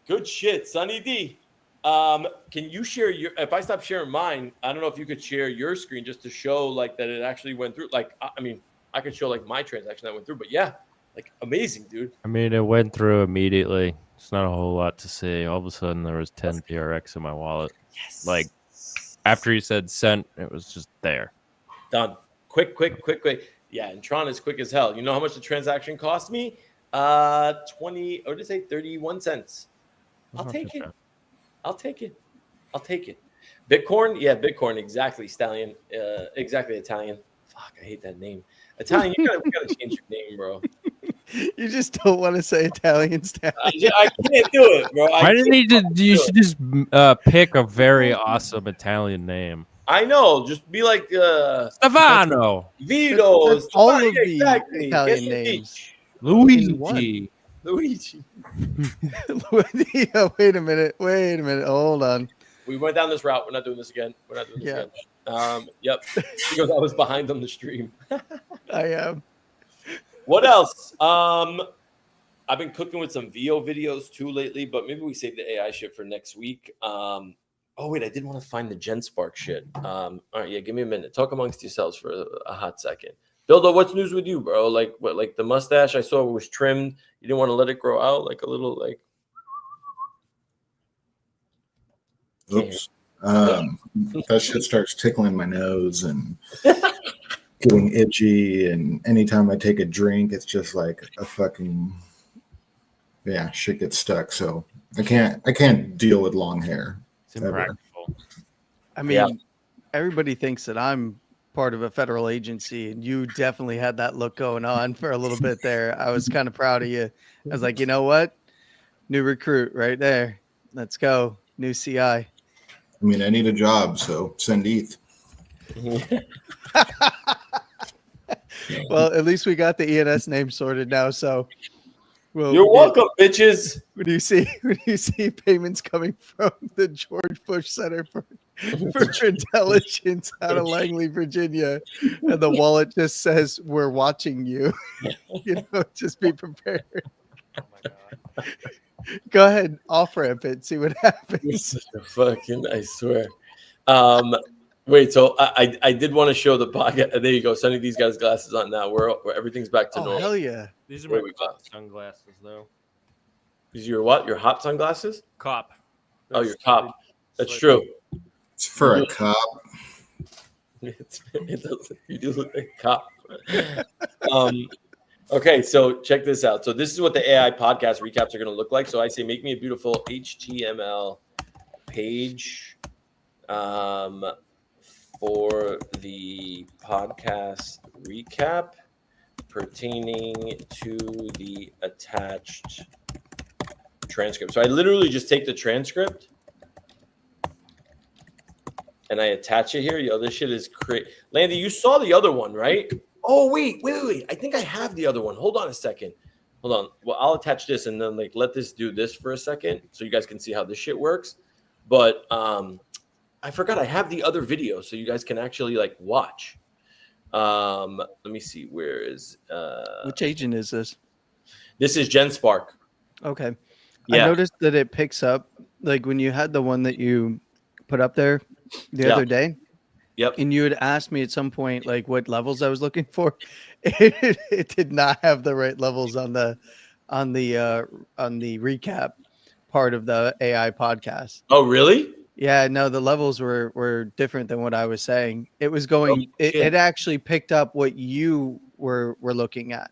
Good shit, Sunny D. Can you share your? If I stop sharing mine, I don't know if you could share your screen just to show like that it actually went through. Like, I mean, I could show like my transaction that went through, but yeah, like amazing, dude. I mean, it went through immediately. It's not a whole lot to see. All of a sudden, there was 10 PRX in my wallet. Yes. Like, after you said sent, it was just there. Done. Quick. Yeah, and Tron is quick as hell. You know how much the transaction cost me? 20, or did it say 31 cents? I'll take it. I'll take it. Bitcoin? Yeah, Bitcoin. Exactly, Stallion. Exactly, Italian. Fuck, I hate that name. Italian, we gotta change your name, bro. You just don't want to say Italian style. I can't do it, bro. Why didn't he just? You should just pick a very awesome Italian name. I know. Just be like Stefano, Vito. That's all of the exactly. Italian Get the names. beach. Luigi. Luigi. Yeah, wait a minute. Hold on. We went down this route. We're not doing this again. Again. Yep. Because I was behind on the stream. I am. What else? I've been cooking with some VO videos too lately, but maybe we save the AI shit for next week. Oh wait, I did want to find the GenSpark shit. All right, yeah, give me a minute. Talk amongst yourselves for a hot second. Bildo, what's news with you, bro? Like what? Like the mustache I saw was trimmed. You didn't want to let it grow out, like a little, like. Oops. That shit starts tickling my nose and getting itchy. And anytime I take a drink, it's just like a fucking shit gets stuck. So I can't deal with long hair. It's impractical. I mean, everybody thinks that I'm part of a federal agency, and you definitely had that look going on for a little bit there. I was kind of proud of you. I was like, you know what? New recruit right there. Let's go. New CI. I mean, I need a job, so send ETH. Well, at least we got the ENS name sorted now. So You're welcome, bitches. When you see payments coming from the George Bush Center for Intelligence out of Langley, Virginia, and the wallet just says, "We're watching you," just be prepared. Oh my god. Go ahead, off ramp it, see what happens. Fucking, I swear. Wait, so I did want to show the podcast. There you go. Sunny, these guys' glasses on now. Where everything's back to normal. Hell yeah! These are Where my we cop sunglasses, though. These are your what? Your hot sunglasses? Cop. Oh, your cop. That's true. It's for a cop. It doesn't. You do look like a cop. Okay, so check this out. So this is what the AI podcast recaps are going to look like. So I say, make me a beautiful HTML page for the podcast recap pertaining to the attached transcript. So I literally just take the transcript and I attach it here. Yo, this shit is crazy. Landy, you saw the other one, right? Oh, wait. I think I have the other one. Hold on a second. Hold on. Well, I'll attach this and then like let this do this for a second so you guys can see how this shit works. But I forgot I have the other video so you guys can actually like watch. Let me see. Where is which agent is this? This is GenSpark. Okay. Yeah. I noticed that it picks up like when you had the one that you put up there the other day. Yep. And you had asked me at some point like what levels I was looking for. It did not have the right levels on the recap part of the AI podcast. Oh, really? Yeah, no, the levels were different than what I was saying. It was going Oh, it actually picked up what you were looking at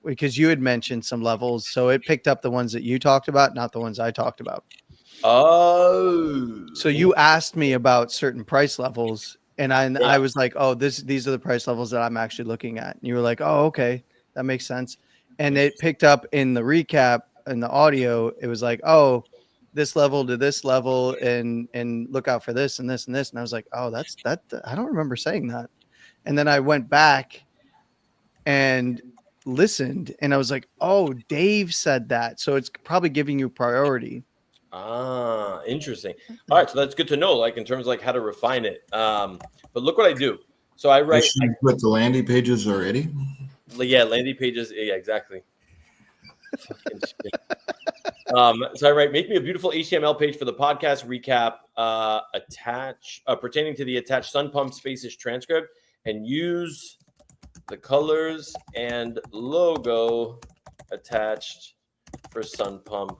because you had mentioned some levels. So it picked up the ones that you talked about, not the ones I talked about. Oh. So you asked me about certain price levels and I was like, "Oh, these are the price levels that I'm actually looking at." And you were like, "Oh, okay. That makes sense." And it picked up in the recap in the audio. It was like, "Oh, this level to this level and look out for this and this and this." And I was like, "Oh, that's that. I don't remember saying that." And then I went back and listened and I was like, "Oh, Dave said that." So it's probably giving you priority. Ah, interesting. All right, so that's good to know, like in terms of like how to refine it. But look what I do. So I write. I put the landing pages already. Yeah, landing pages. Yeah, exactly. So I write, make me a beautiful HTML page for the podcast recap, attach pertaining to the attached Sun Pump Spaces transcript, and use the colors and logo attached for Sun Pump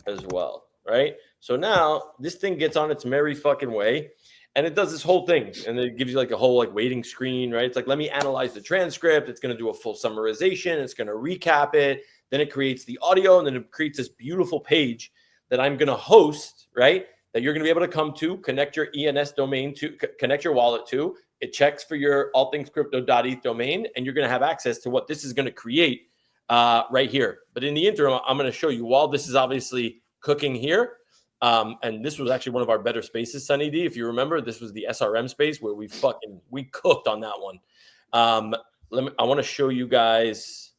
as well, right? So now this thing gets on its merry fucking way, and it does this whole thing, and it gives you like a whole like waiting screen, right? It's like, let me analyze the transcript. It's going to do a full summarization. It's going to recap it. Then it creates the audio, and then it creates this beautiful page that I'm going to host, right? That you're going to be able to come to, connect your ENS domain to, connect your wallet to. It checks for your allthingscrypto.eth domain, and you're going to have access to what this is going to create right here. But in the interim, I'm going to show you while this is obviously cooking here. And this was actually one of our better spaces, Sunny D. If you remember, this was the SRM space where we cooked on that one. I want to show you guys.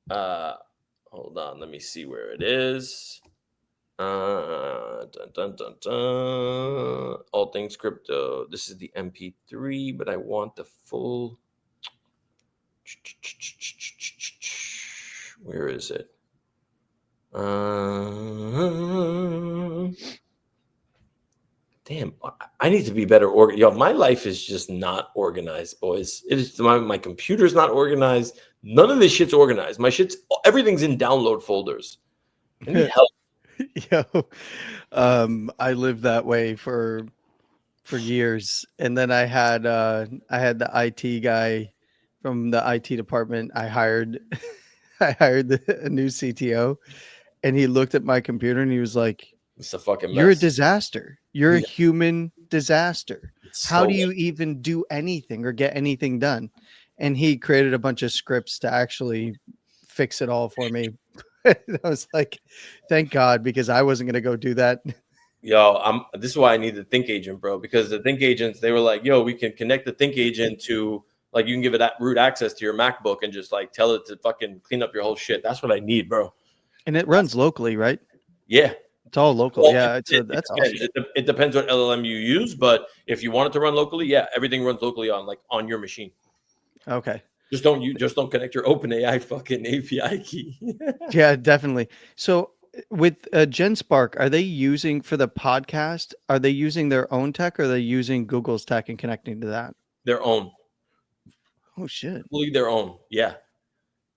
Hold on, let me see where it is. All things crypto. This is the MP3, but I want the full. Where is it? Damn, I need to be better organized. Yo, my life is just not organized, boys. It is my computer's not organized. None of this shit's organized. Everything's in download folders. I need help. Yo, I lived that way for years, and then I had the IT guy from the IT department. I hired a new CTO, and he looked at my computer and he was like, It's a fucking mess. "You're a disaster. You're a human disaster. How So do you even do anything or get anything done?" And he created a bunch of scripts to actually fix it all for me. I was like, thank God, because I wasn't going to go do that. Yo, this is why I need the Think Agent, bro, because the Think Agents, they were like, yo, we can connect the Think Agent to, like, you can give it that root access to your MacBook and just like tell it to fucking clean up your whole shit. That's what I need, bro. And it runs locally, right? Yeah. It's all local. Well, yeah. That's awesome. It depends what LLM you use, but if you want it to run locally, yeah, everything runs locally on your machine. Okay. Just don't connect your OpenAI fucking API key. Yeah, definitely. So with GenSpark, are they using for the podcast? Are they using their own tech, or are they using Google's tech and connecting to that? Their own. Oh shit. Fully their own. Yeah.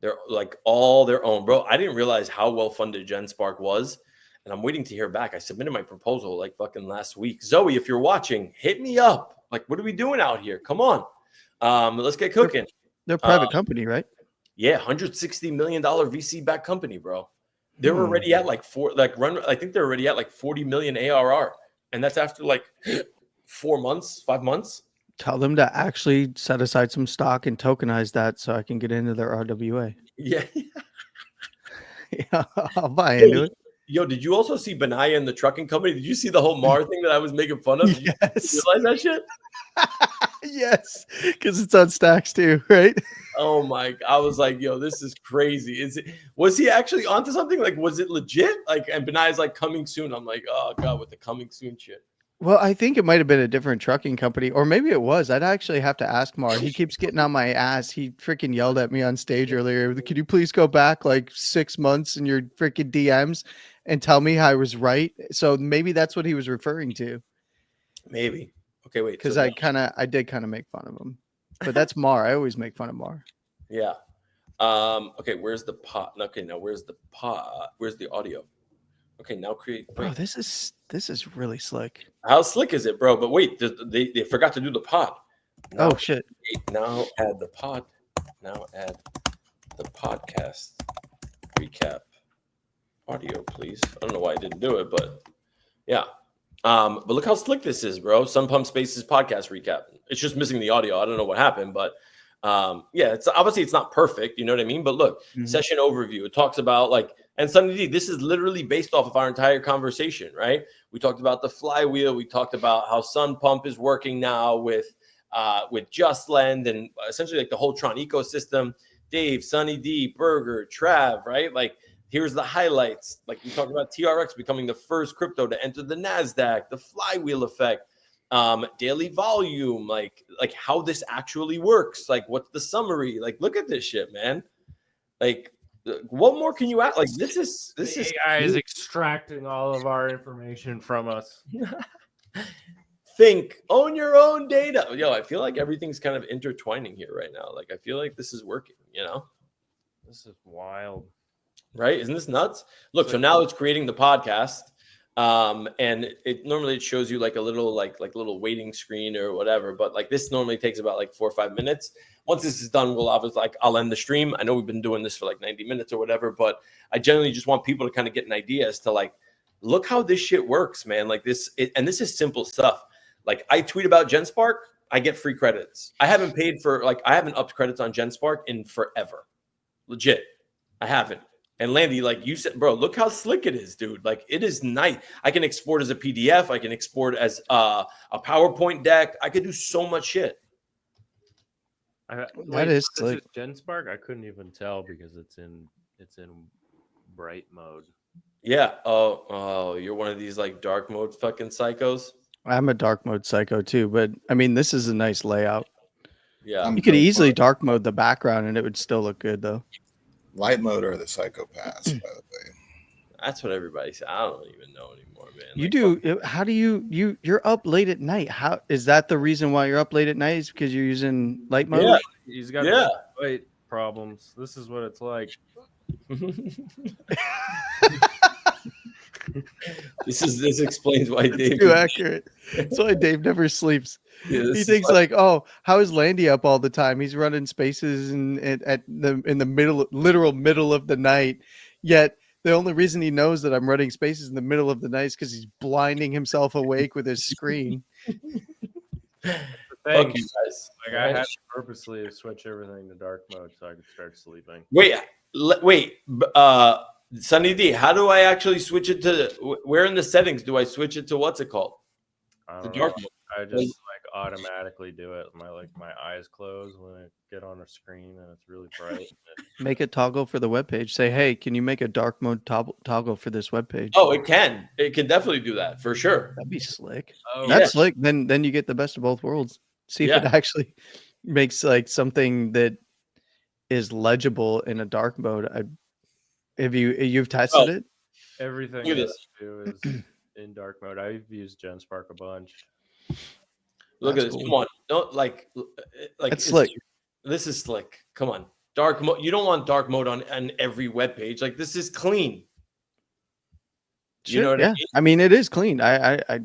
They're like all their own, bro. I didn't realize how well funded GenSpark was, and I'm waiting to hear back. I submitted my proposal like fucking last week. Zoe, if you're watching, hit me up. Like, what are we doing out here? Come on. Let's get cooking. They're a private company, right? Yeah, $160 million VC backed company, bro. They're already at like I think they're already at like 40 million ARR. And that's after like 5 months. Tell them to actually set aside some stock and tokenize that so I can get into their RWA. Yeah. Yeah, I'll buy into it. Yo, did you also see Benaya and the trucking company? Did you see the whole Mar thing that I was making fun of? Did you Yes. realize that shit? Yes, because it's on Stacks too, right? Oh my! I was like, yo, this is crazy. Was he actually onto something? Like, was it legit? Like, and Benaya's like coming soon. I'm like, oh god, with the coming soon shit. Well, I think it might have been a different trucking company, or maybe it was. I'd actually have to ask Mar. He keeps getting on my ass. He freaking yelled at me on stage earlier. Could you please go back like 6 months in your freaking DMs and tell me I was right? So maybe that's what he was referring to. Maybe. Okay, wait. Because so I did kind of make fun of him, but that's Mar. I always make fun of Mar. yeah. Okay, where's the pod? Okay, now where's the pod? Where's the audio? Okay, now create. Bro, Wait. this is really slick. How slick is it, bro? But wait, they forgot to do the pod. Now, Oh shit! now add the pod. Now add the podcast recap audio, please. I don't know why I didn't do it, but yeah. But look how slick this is, bro. Sun Pump Spaces podcast recap. It's just missing the audio. I don't know what happened, but yeah, it's obviously it's not perfect, you know what I mean? But look, session overview. It talks about like, and Sunny D, this is literally based off of our entire conversation, right? We talked about the flywheel. We talked about how Sun Pump is working now with JustLend and essentially like the whole Tron ecosystem. Dave, Sunny D, Burger, Trav, right? Like, here's the highlights. Like we talked about TRX becoming the first crypto to enter the NASDAQ, the flywheel effect, daily volume, like how this actually works. Like, what's the summary? Like, look at this shit, man. Like, what more can you add? Like, this is AI is extracting all of our information from us. Think, own your own data. Yo, I feel like everything's kind of intertwining here right now. Like, I feel like this is working, you know? This is wild. Right? Isn't this nuts? Look, so now it's creating the podcast. And it normally it shows you like a little like little waiting screen or whatever, but like this normally takes about like 4 or 5 minutes. Once this is done, we'll obviously I'll end the stream. I know we've been doing this for like 90 minutes or whatever, but I generally just want people to kind of get an idea as to like, look how this shit works, man. Like this, and this is simple stuff. Like I tweet about GenSpark, I get free credits. I haven't paid for I haven't upped credits on GenSpark in forever. Legit. I haven't. And Landy, like you said, bro, look how slick it is, dude. Like it is nice. I can export as a PDF. I can export as a PowerPoint deck. I could do so much shit. That is slick. GenSpark. I couldn't even tell because it's in bright mode. Yeah. Oh, you're one of these like dark mode fucking psychos. I'm a dark mode psycho too, but I mean, this is a nice layout. Yeah. You could easily dark mode the background and it would still look good though. Light mode or the psychopaths, by the way. That's what everybody says. I don't even know anymore, man. You Like, do. How do you're up late at night? How is that the reason why you're up late at night? Is because you're using light mode? Yeah. He's got weight problems. This is what it's like. This explains why Dave Too accurate. That's why Dave never sleeps. Yeah, He thinks like, oh, how is Landy up all the time? He's running spaces in the literal middle of the night. Yet the only reason he knows that I'm running spaces in the middle of the night is because he's blinding himself awake with his screen. Fuck you guys. Like I had to purposely switch everything to dark mode so I could start sleeping. Wait, Sunny D, how do I actually switch it to where in the settings do I switch it to what's it called? I The don't dark know. mode. I just like automatically do it. My eyes close when I get on a screen and it's really bright. Make a toggle for the webpage. Say, hey, can you make a dark mode toggle for this webpage? Oh, it can. It can definitely do that for sure. That'd be slick. Oh, That's slick. Then you get the best of both worlds. See if it actually makes like something that is legible in a dark mode. You've tested it? Everything Look at that this. I do is in dark mode. I've used GenSpark a bunch. Look at this. Cool. Come on. Don't like That's slick. This is slick. Come on. Dark mode. You don't want dark mode on every web page. Like this is clean. You know what I mean? I mean, it is clean. I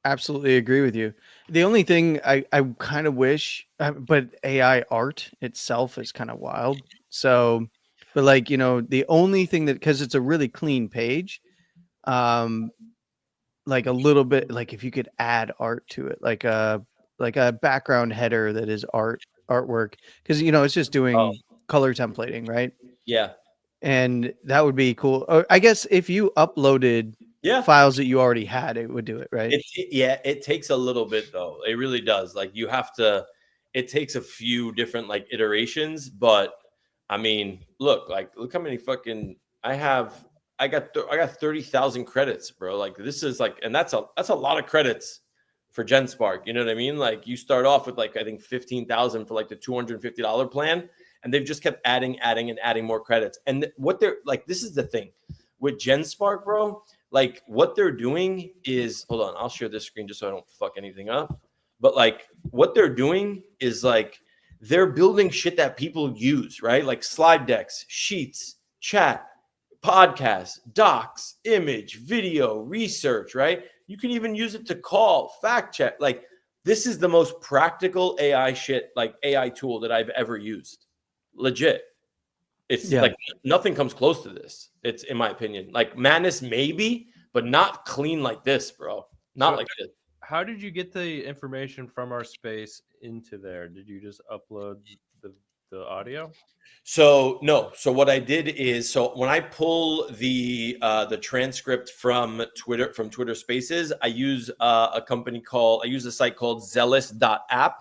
absolutely agree with you. The only thing I kind of wish, but AI art itself is kind of wild. So, but like, the only thing that, because it's a really clean page, like a little bit, like if you could add art to it, like a background header that is artwork, because it's just doing color templating, right? Yeah. and that would be cool. Or I guess if you uploaded Yeah. files that you already had, it would do it, right? It takes a little bit though. It really does. Like you have to. It takes a few different like iterations, but I mean, look how many fucking I have. I got 30,000 credits, bro. Like this is like, and that's a lot of credits for GenSpark. You know what I mean? Like you start off with like I think 15,000 for like the $250 plan, and they've just kept adding more credits. And what they're like, this is the thing with GenSpark, bro. Like what they're doing is, hold on, I'll share this screen just so I don't fuck anything up. But like what they're doing is like they're building shit that people use, right? Like slide decks, sheets, chat, podcasts, docs, image, video, research, right? You can even use it to call, fact check. Like this is the most practical AI shit, like AI tool that I've ever used. Legit. It's like nothing comes close to this. It's in my opinion. Like Madness maybe, but not clean like this, bro. Not like this. How did you get the information from our space into there? Did you just upload the audio? So no. So what I did is, so when I pull the transcript from Twitter Spaces, I use a site called zealous.app.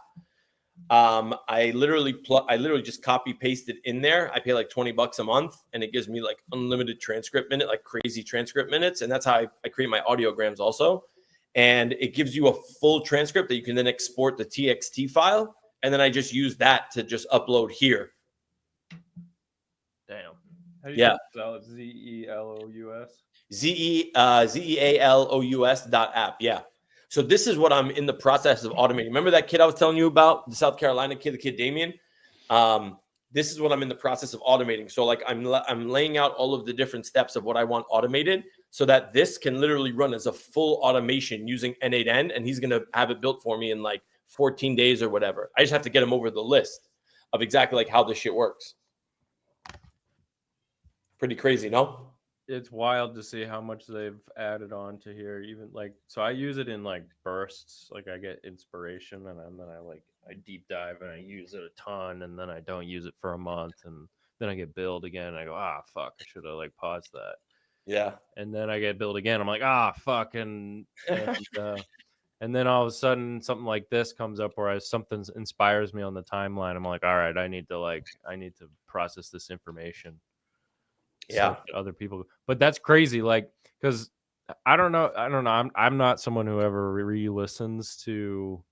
I literally just copy paste it in there. I pay like $20 a month, and it gives me like unlimited transcript minute, like crazy transcript minutes, and that's how I create my audiograms also. And it gives you a full transcript that you can then export the TXT file, and then I just use that to just upload here. Damn. How do you spell it? zealous.app. Yeah. So this is what I'm in the process of automating. Remember that kid I was telling you about, the South Carolina kid, the kid Damien? This is what I'm in the process of automating. So like I'm laying out all of the different steps of what I want automated so that this can literally run as a full automation using N8N, and he's going to have it built for me in like 14 days or whatever. I just have to get him over the list of exactly like how this shit works. Pretty crazy, no? It's wild to see how much they've added on to here. Even like, so I use it in like bursts. Like I get inspiration, and then I deep dive and I use it a ton, and then I don't use it for a month, and then I get billed again. And I go, fuck, I should have like paused that. Yeah. And then I get billed again. I'm like, fuck, and then all of a sudden something like this comes up where something inspires me on the timeline. I'm like, all right, I need to process this information. Yeah, other people, but that's crazy. Like, because I don't know. I'm not someone who ever re-listens to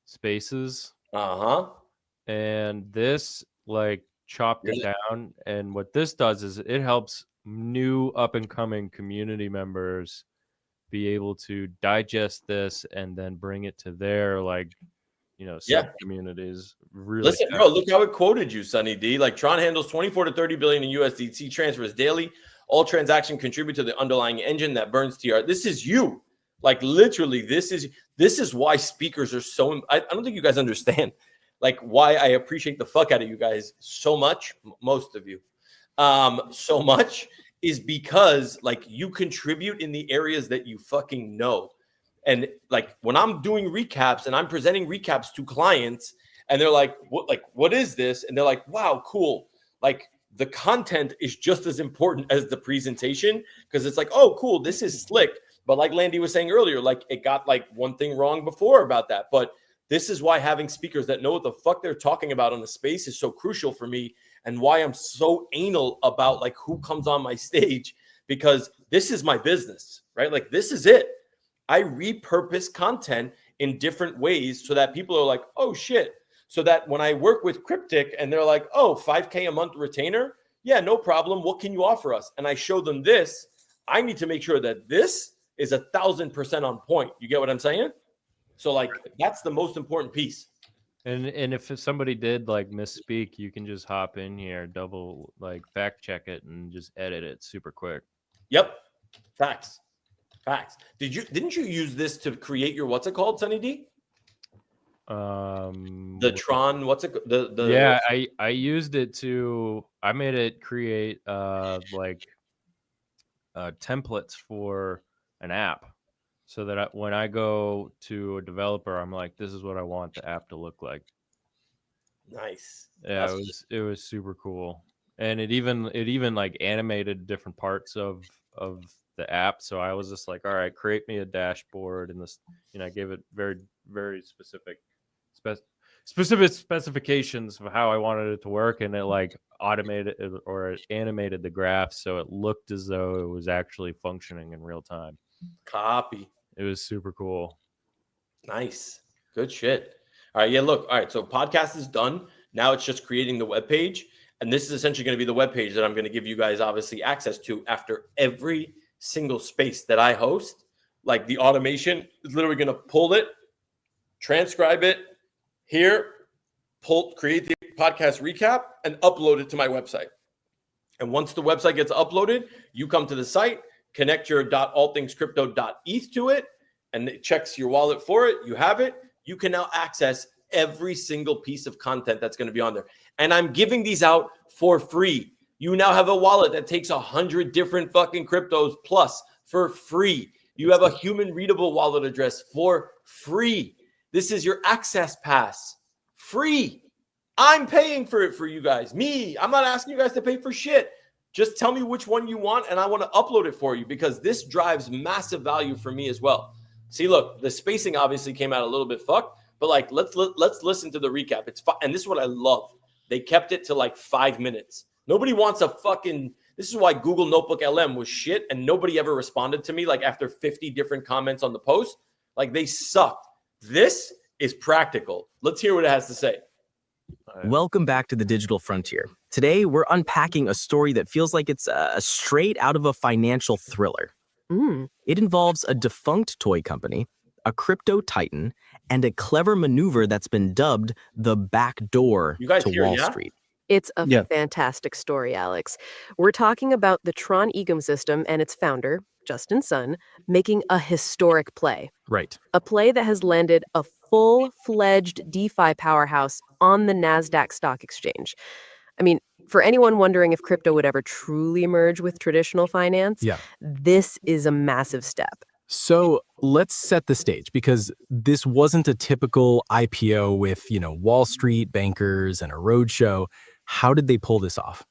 spaces. And this like chopped it down. And what this does is it helps new up and coming community members be able to digest this and then bring it to their sub communities. Really, listen, bro, look how it quoted you, Sonny D. Like Tron handles 24 to 30 billion in USDT transfers daily. All transactions contribute to the underlying engine that burns TR. This is you. Like literally, this is why speakers are so. I don't think you guys understand, like why I appreciate the fuck out of you guys so much. Most of you, so much is because like you contribute in the areas that you fucking know. And like when I'm doing recaps and I'm presenting recaps to clients and they're like, what is this? And they're like, wow, cool. Like the content is just as important as the presentation because it's like, oh, cool, this is slick. But like Landy was saying earlier, like it got like one thing wrong before about that. But this is why having speakers that know what the fuck they're talking about on the space is so crucial for me and why I'm so anal about like who comes on my stage because this is my business, right? Like this is it. I repurpose content in different ways so that people are like, oh shit. So that when I work with Cryptic and they're like, oh, $5,000 a month retainer. Yeah, no problem. What can you offer us? And I show them this. I need to make sure that this is 1,000% on point. You get what I'm saying? So like, that's the most important piece. And if somebody did like misspeak, you can just hop in here, double like fact check it and just edit it super quick. Yep. Facts. Didn't you use this to create your what's it called, Sonny D? The Tron, what's it? Yeah, I used it I made it create templates for an app, so that when I go to a developer, I'm like, this is what I want the app to look like. Nice. Yeah, it was super cool. and it even like animated different parts of the app. So I was just like, all right, create me a dashboard, and this, I gave it very specific specifications of how I wanted it to work, and it like automated or it animated the graph so it looked as though it was actually functioning in real time. Copy. It was super cool. Nice. Good shit. All right. Yeah, look. All right. So podcast is done. Now it's just creating the web page. And this is essentially going to be the web page that I'm going to give you guys obviously access to after every single space that I host. Like the automation is literally going to pull it, transcribe it here, create the podcast recap, and upload it to my website. And once the website gets uploaded, you come to the site, connect your allthingscrypto.eth to it, and it checks your wallet for it. You have it. You can now access every single piece of content that's going to be on there. And I'm giving these out for free. You now have a wallet that takes 100 different fucking cryptos plus for free. You have a human readable wallet address for free. This is your access pass. Free. I'm paying for it for you guys. I'm not asking you guys to pay for shit. Just tell me which one you want, and I want to upload it for you because this drives massive value for me as well. See, look, the spacing obviously came out a little bit fucked, but like let's listen to the recap. It's and this is what I love. They kept it to like 5 minutes. Nobody wants a fucking. This is why Google Notebook LM was shit, and nobody ever responded to me. Like after 50 different comments on the post, like they sucked. This is practical. Let's hear what it has to say. Welcome back to the digital frontier. Today, we're unpacking a story that feels like it's straight out of a financial thriller. It involves a defunct toy company, a crypto titan, and a clever maneuver that's been dubbed the back door to Wall Street. It's a fantastic story, Alex. We're talking about the Tron ecosystem and its founder, Justin Sun, making a historic play. Right. A play that has landed a full-fledged DeFi powerhouse on the NASDAQ stock exchange. I mean, for anyone wondering if crypto would ever truly merge with traditional finance, this is a massive step. So let's set the stage, because this wasn't a typical IPO with, Wall Street bankers and a roadshow. How did they pull this off?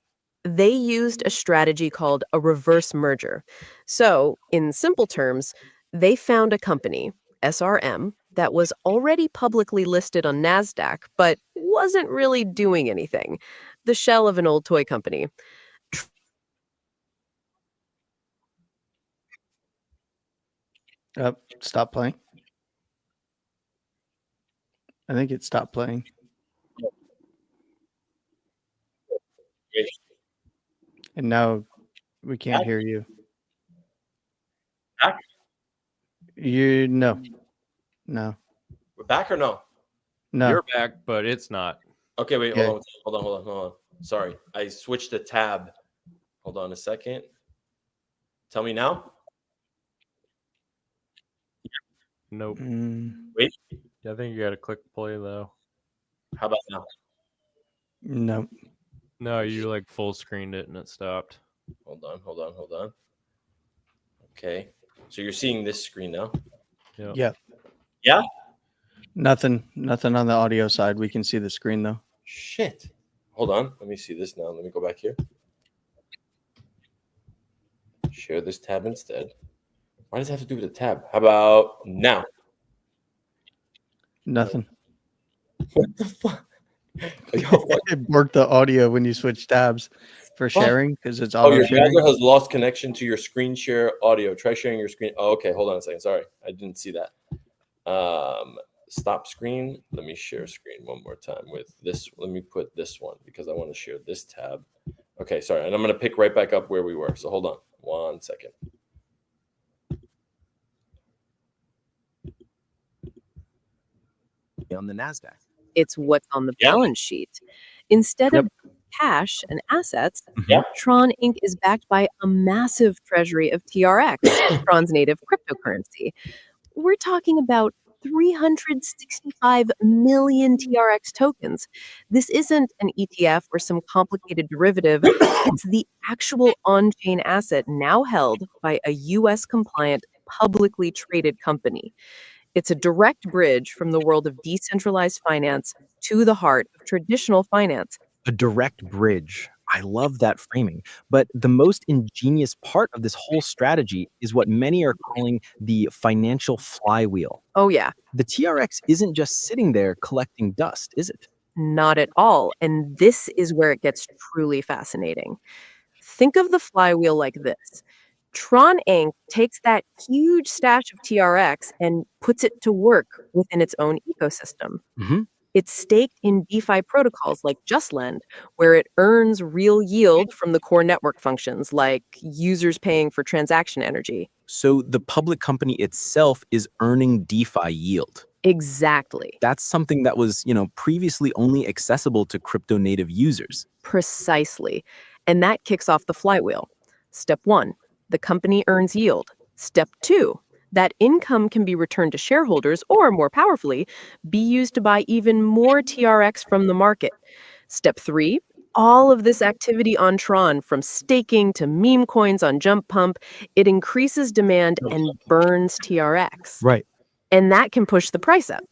They used a strategy called a reverse merger. So, in simple terms, they found a company, SRM, that was already publicly listed on NASDAQ, but wasn't really doing anything. The shell of an old toy company. Stop playing. I think it stopped playing. And now we can't hear you. Back? No. We're back or no? No. You're back, but it's not. Okay, wait, hold on. Sorry, I switched the tab. Hold on a second. Tell me now. Nope. Wait. I think you got to click play though. How about now? No. No, you like full screened it and it stopped. Hold on. Okay. So you're seeing this screen now? Yeah. Yeah? Nothing on the audio side. We can see the screen though. Shit. Hold on. Let me see this now. Let me go back here. Share this tab instead. Why does it have to do with the tab? How about now? Nothing. What the fuck? It worked the audio when you switch tabs for sharing because it's auto your sharing. browser has lost connection to your screen share audio. Try sharing your screen. Oh, okay. Hold on a second. Sorry. I didn't see that. Stop screen. Let me share screen one more time with this. Let me put this one because I want to share this tab. Okay. Sorry. And I'm going to pick right back up where we were. So hold on 1 second. On the NASDAQ. It's what's on the balance sheet. Instead of cash and assets, Tron Inc. is backed by a massive treasury of TRX, Tron's native cryptocurrency. We're talking about 365 million TRX tokens. This isn't an ETF or some complicated derivative. It's the actual on-chain asset now held by a US-compliant, publicly traded company. It's a direct bridge from the world of decentralized finance to the heart of traditional finance. A direct bridge. I love that framing. But the most ingenious part of this whole strategy is what many are calling the financial flywheel. Oh, yeah. The TRX isn't just sitting there collecting dust, is it? Not at all. And this is where it gets truly fascinating. Think of the flywheel like this. Tron Inc. takes that huge stash of TRX and puts it to work within its own ecosystem. Hmm. It's staked in DeFi protocols like JustLend, where it earns real yield from the core network functions like users paying for transaction energy. So the public company itself is earning DeFi yield. Exactly. That's something that was, previously only accessible to crypto native users. Precisely. And that kicks off the flywheel. Step 1, the company earns yield. Step 2, that income can be returned to shareholders or, more powerfully, be used to buy even more TRX from the market. Step 3, all of this activity on Tron, from staking to meme coins on Jump Pump, it increases demand and burns TRX. Right. And that can push the price up.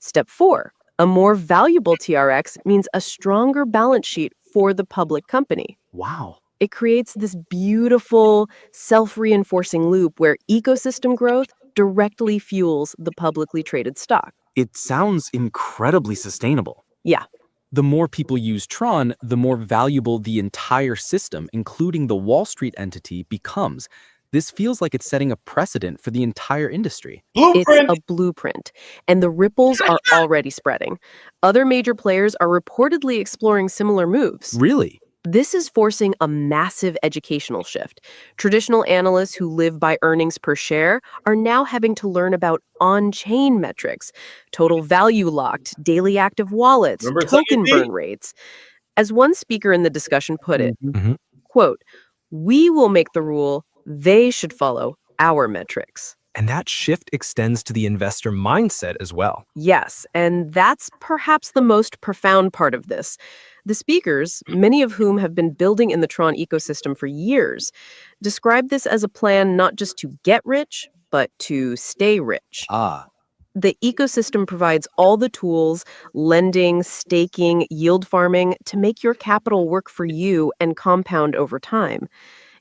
Step 4, a more valuable TRX means a stronger balance sheet for the public company. Wow. It creates this beautiful, self-reinforcing loop where ecosystem growth directly fuels the publicly traded stock. It sounds incredibly sustainable. Yeah, The more people use Tron, the more valuable the entire system, including the Wall Street entity, becomes. This feels like it's setting a precedent for the entire industry. it's a blueprint, and the ripples are already spreading. Other major players are reportedly exploring similar moves. Really? This is forcing a massive educational shift. Traditional analysts who live by earnings per share are now having to learn about on-chain metrics, total value locked, daily active wallets, Remember token Second burn rates. As one speaker in the discussion put it, Mhm. quote, "We will make the rule, they should follow our metrics." And that shift extends to the investor mindset as well. Yes, and that's perhaps the most profound part of this. The speakers, many of whom have been building in the Tron ecosystem for years, describe this as a plan not just to get rich, but to stay rich. Ah, The ecosystem provides all the tools, lending, staking, yield farming, to make your capital work for you and compound over time.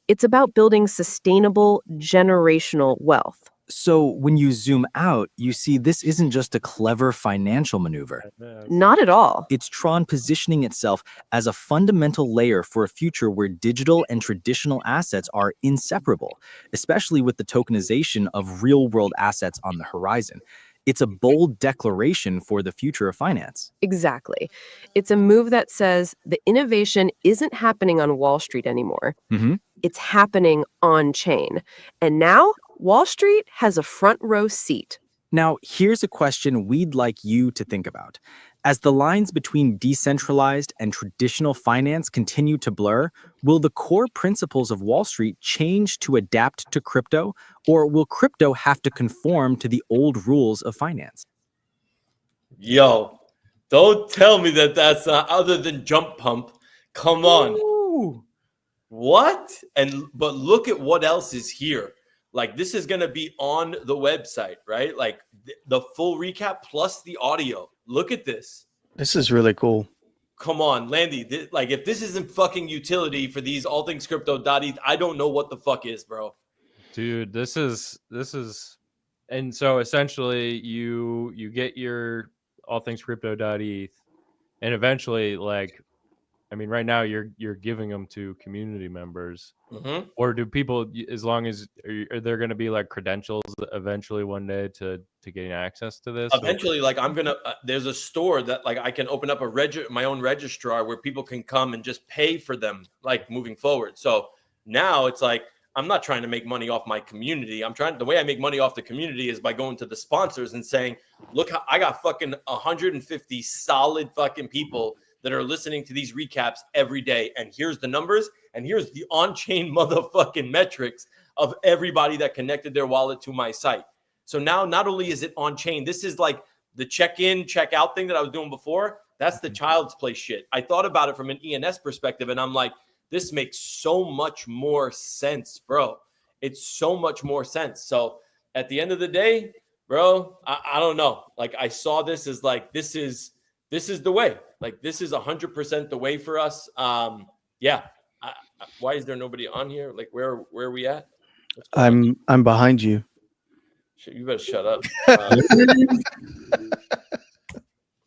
It's about building sustainable, generational wealth. So when you zoom out, you see this isn't just a clever financial maneuver. Not at all. It's Tron positioning itself as a fundamental layer for a future where digital and traditional assets are inseparable, especially with the tokenization of real-world assets on the horizon. It's a bold declaration for the future of finance. Exactly. It's a move that says the innovation isn't happening on Wall Street anymore. Mm-hmm. It's happening on chain. And now Wall Street has a front row seat. Now, here's a question we'd like you to think about. As the lines between decentralized and traditional finance continue to blur, will the core principles of Wall Street change to adapt to crypto, or will crypto have to conform to the old rules of finance? Yo, don't tell me that that's not other than Jump Pump. Come on. Ooh. What? But look at what else is here. Like, this is going to be on the website, right? Like the full recap plus the audio. Look at this. This is really cool. Come on, Landy. Like, if this isn't fucking utility for these all things crypto.eth, I don't know what the fuck is, bro. Dude, this is and so essentially you get your all things crypto.eth, and eventually, like, I mean, right now you're giving them to community members. Mm-hmm. Or do people, as long as are there going to be like credentials eventually one day to gain access to this? Eventually, like, I'm gonna there's a store that, like, I can open up my own registrar where people can come and just pay for them, like, moving forward. So now it's like, I'm not trying to make money off my community. The way I make money off the community is by going to the sponsors and saying, look, how I got fucking 150 solid fucking people that are listening to these recaps every day. And here's the numbers, and here's the on-chain motherfucking metrics of everybody that connected their wallet to my site. So now not only is it on-chain, this is like the check-in, check-out thing that I was doing before. That's the child's play shit. I thought about it from an ENS perspective, and I'm like, this makes so much more sense, bro. It's so much more sense. So at the end of the day, bro, I don't know. Like, I saw this as like, this is the way. Like, this is 100% the way for us. Yeah. Why is there nobody on here? Like, where are we at? What's going on? I'm behind you. You better shut up.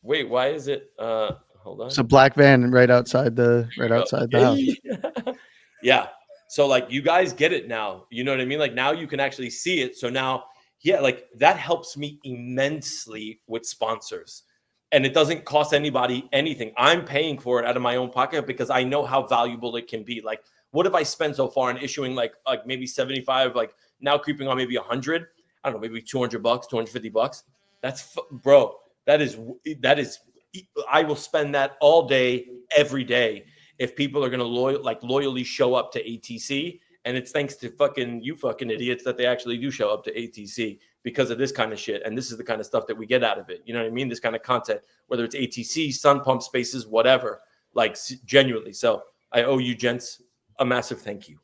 Wait, why is it? Hold on. It's a black van right outside the house. Yeah. So like you guys get it now. You know what I mean? Like now you can actually see it. So now, yeah, like that helps me immensely with sponsors. And it doesn't cost anybody anything. I'm paying for it out of my own pocket because I know how valuable it can be. Like, what have I spent so far in issuing like maybe 75, like now creeping on maybe 100? I don't know, maybe $200, $250. That's bro. That is. I will spend that all day, every day, if people are gonna loyally show up to ATC. And it's thanks to you fucking idiots that they actually do show up to ATC because of this kind of shit. And this is the kind of stuff that we get out of it. You know what I mean? This kind of content, whether it's ATC, Sun Pump Spaces, whatever, like genuinely. So I owe you gents a massive thank you.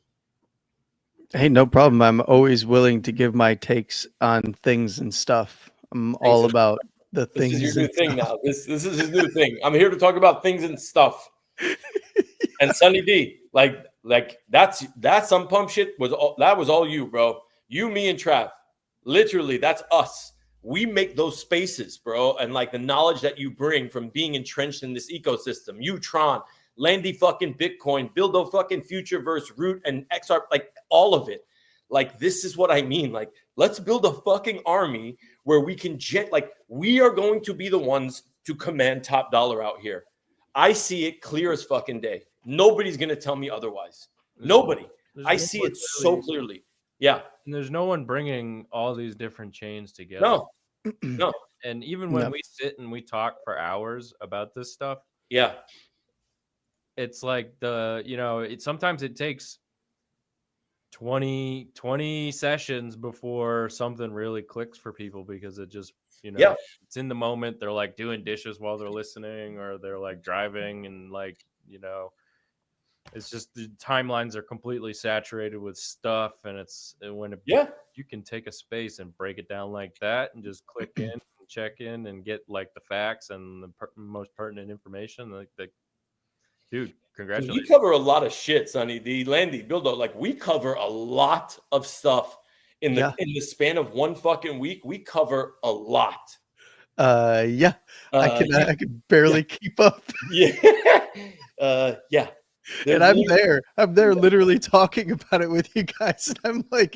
Hey, no problem. I'm always willing to give my takes on things and stuff. I'm all about the things. This is your new thing now. This is his new thing. I'm here to talk about things and stuff. And Sunny D, like that Sun Pump shit was all you, bro. You, me, and Trav. Literally, that's us. We make those spaces, bro. And like the knowledge that you bring from being entrenched in this ecosystem, you, Tron, Landy fucking Bitcoin, Buildo fucking Futureverse, Root, and XR, like all of it. Like, this is what I mean. Like, let's build a fucking army where we can we are going to be the ones to command top dollar out here. I see it clear as fucking day. Nobody's going to tell me otherwise. Nobody. I see it so clearly. Yeah. And there's no one bringing all these different chains together. No. And even when we sit and we talk for hours about this stuff, yeah, it's like sometimes it takes 20 sessions before something really clicks for people because it just, it's in the moment. They're like doing dishes while they're listening, or they're like driving, and it's just the timelines are completely saturated with stuff. And you can take a space and break it down like that and just click in and check in and get like the facts and the most pertinent information. Like, dude, congratulations. We cover a lot of shit, Sonny D, Landy, Buildo. Like, we cover a lot of stuff in the span of one fucking week. We cover a lot. I can barely keep up. Yeah. And I'm there literally talking about it with you guys. And I'm like,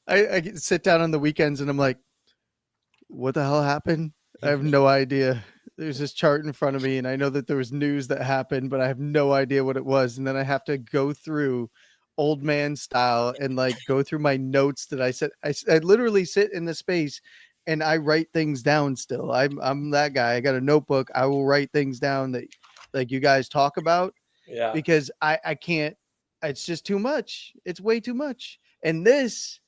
I sit down on the weekends and I'm like, what the hell happened? I have no idea. There's this chart in front of me and I know that there was news that happened, but I have no idea what it was. And then I have to go through old man style and like go through my notes that I said. I literally sit in the space and I write things down still. I'm that guy. I got a notebook. I will write things down that like you guys talk about. Yeah. Because I can't, it's just too much. It's way too much. And this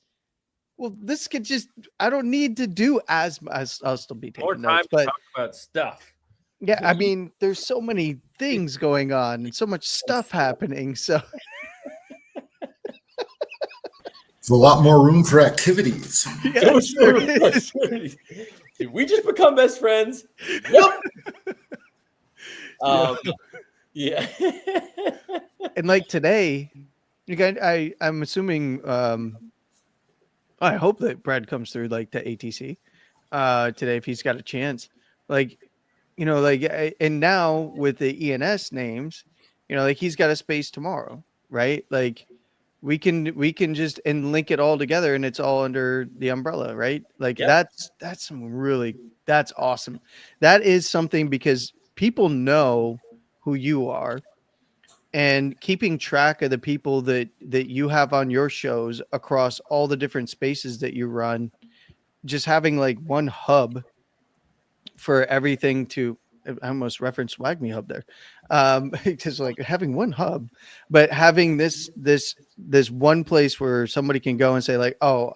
could just, I don't need to do as I'll still be taking more time notes, to but talk about stuff. Yeah, I mean, there's so many things going on and so much stuff happening. So it's a lot more room for activities. Yes, there is. Did we just become best friends? Yep. Yeah. And like today, you guys, I'm assuming, I hope that Brad comes through like to ATC today if he's got a chance. Like, and now with the ENS names, like he's got a space tomorrow, right? Like we can just and link it all together and it's all under the umbrella, right? Like that's awesome. That is something because people know who you are, and keeping track of the people that you have on your shows across all the different spaces that you run, just having like one hub for everything to, I almost referenced Swag Me Hub there. Because like having one hub, but having this one place where somebody can go and say like, oh,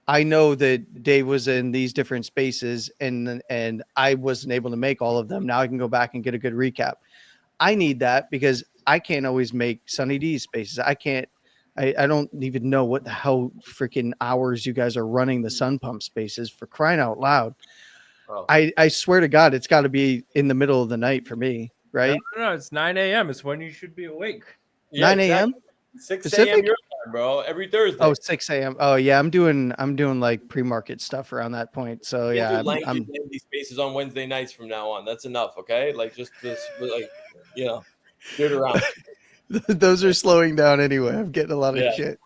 I know that Dave was in these different spaces and I wasn't able to make all of them. Now I can go back and get a good recap. I need that because I can't always make Sunny D's spaces. I don't even know what the hell freaking hours you guys are running the Sun Pump spaces, for crying out loud. Oh. I swear to God, it's got to be in the middle of the night for me. right? No, it's 9 a.m. It's when you should be awake. 9 a.m. 6 Pacific? a.m. your time, bro. Every Thursday. Oh, 6 a.m. Oh yeah, I'm doing like pre-market stuff around that point. So You yeah, can't do I'm lanky spaces on Wednesday nights from now on. That's enough, okay? Like just like steer it around. those are slowing down anyway. I'm getting a lot of shit.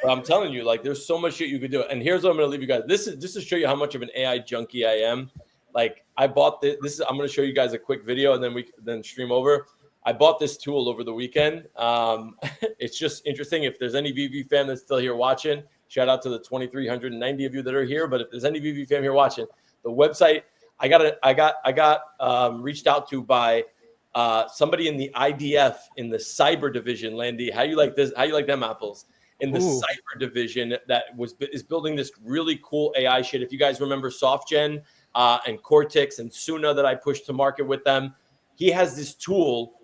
But I'm telling you, like, there's so much shit you could do. And here's what I'm gonna leave you guys. This is just to show you how much of an AI junkie I am. Like, I bought this. I'm gonna show you guys a quick video, and then we then stream over. I bought this tool over the weekend. It's just interesting. If there's any VV fan that's still here watching, shout out to the 2,390 of you that are here. But if there's any VV fan here watching, the website I got reached out to by somebody in the IDF in the cyber division. Landy, how you like this? How you like them apples? In the cyber division that is building this really cool AI shit. If you guys remember SoftGen and Cortex and Suna that I pushed to market with them, he has this tool.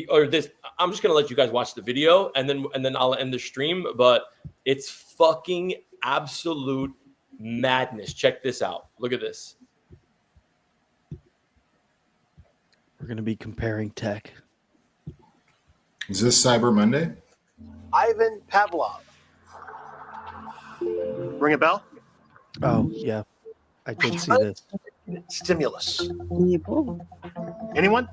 Or this, I'm just gonna let you guys watch the video and then I'll end the stream. But it's fucking absolute madness. Check this out. Look at this. We're gonna be comparing tech. Is this Cyber Monday? Ivan Pavlov. Ring a bell? Oh yeah, I did see this. Stimulus. Anyone?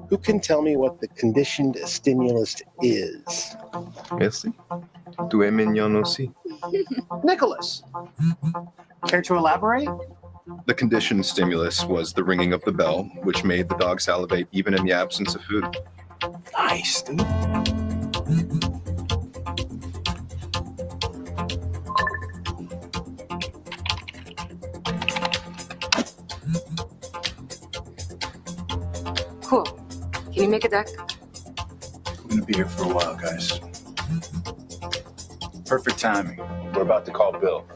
Who can tell me what the conditioned stimulus is? Merci. Tu es mignon aussi. Nicholas. Care to elaborate? The conditioned stimulus was the ringing of the bell, which made the dog salivate even in the absence of food. Nice, dude. Cool. Can you make a deck? I'm gonna be here for a while, guys. Perfect timing. We're about to call Bill.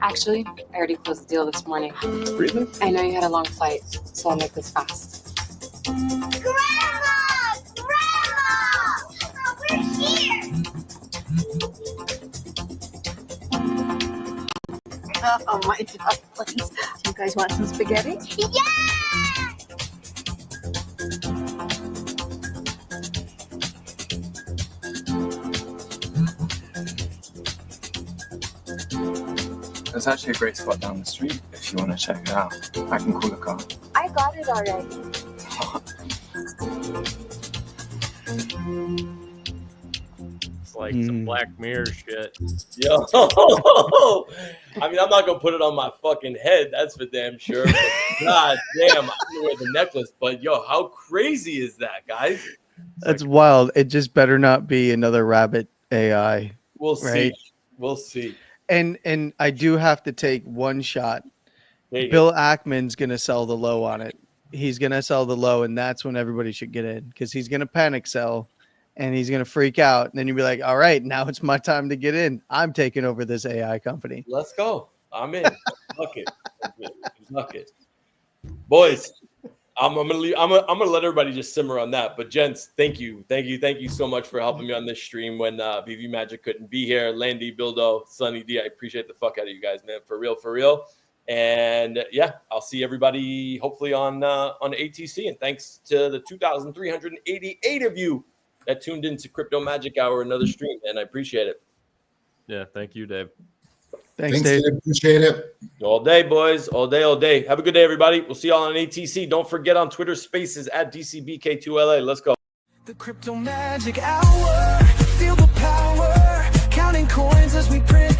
Actually, I already closed the deal this morning. Really? I know you had a long flight, so I'll make this fast. Grandma! Grandma! We're here! Oh, my darlings. Do you guys want some spaghetti? Yeah! There's actually a great spot down the street if you want to check it out. I can call a car. I got it already. It's like some Black Mirror shit. Yo, I mean, I'm not gonna put it on my fucking head. That's for damn sure. But God damn, I don't wear the necklace. But yo, how crazy is that, guys? That's wild. It just better not be another rabbit AI. We'll see. Right? We'll see. And I do have to take one shot. Bill Ackman's gonna sell the low on it. He's gonna sell the low, and that's when everybody should get in because he's gonna panic sell, and he's gonna freak out. And then you'll be like, "All right, now it's my time to get in. I'm taking over this AI company." Let's go. I'm in. Fuck it. Fuck it, boys. I'm gonna leave. I'm gonna let everybody just simmer on that. But gents, thank you so much for helping me on this stream when VV Magic couldn't be here. Landy, Bildo, Sunny D, I appreciate the fuck out of you guys, man. For real. And yeah, I'll see everybody hopefully on ATC. And thanks to the 2,388 of you that tuned into Crypto Magic Hour, another stream, and I appreciate it. Yeah, thank you, Dave. Thanks, Dave. Appreciate it. All day, boys. All day. Have a good day, everybody. We'll see y'all on ATC. Don't forget on Twitter Spaces at DCBK2LA. Let's go. The Crypto Magic Hour. Feel the power. Counting coins as we print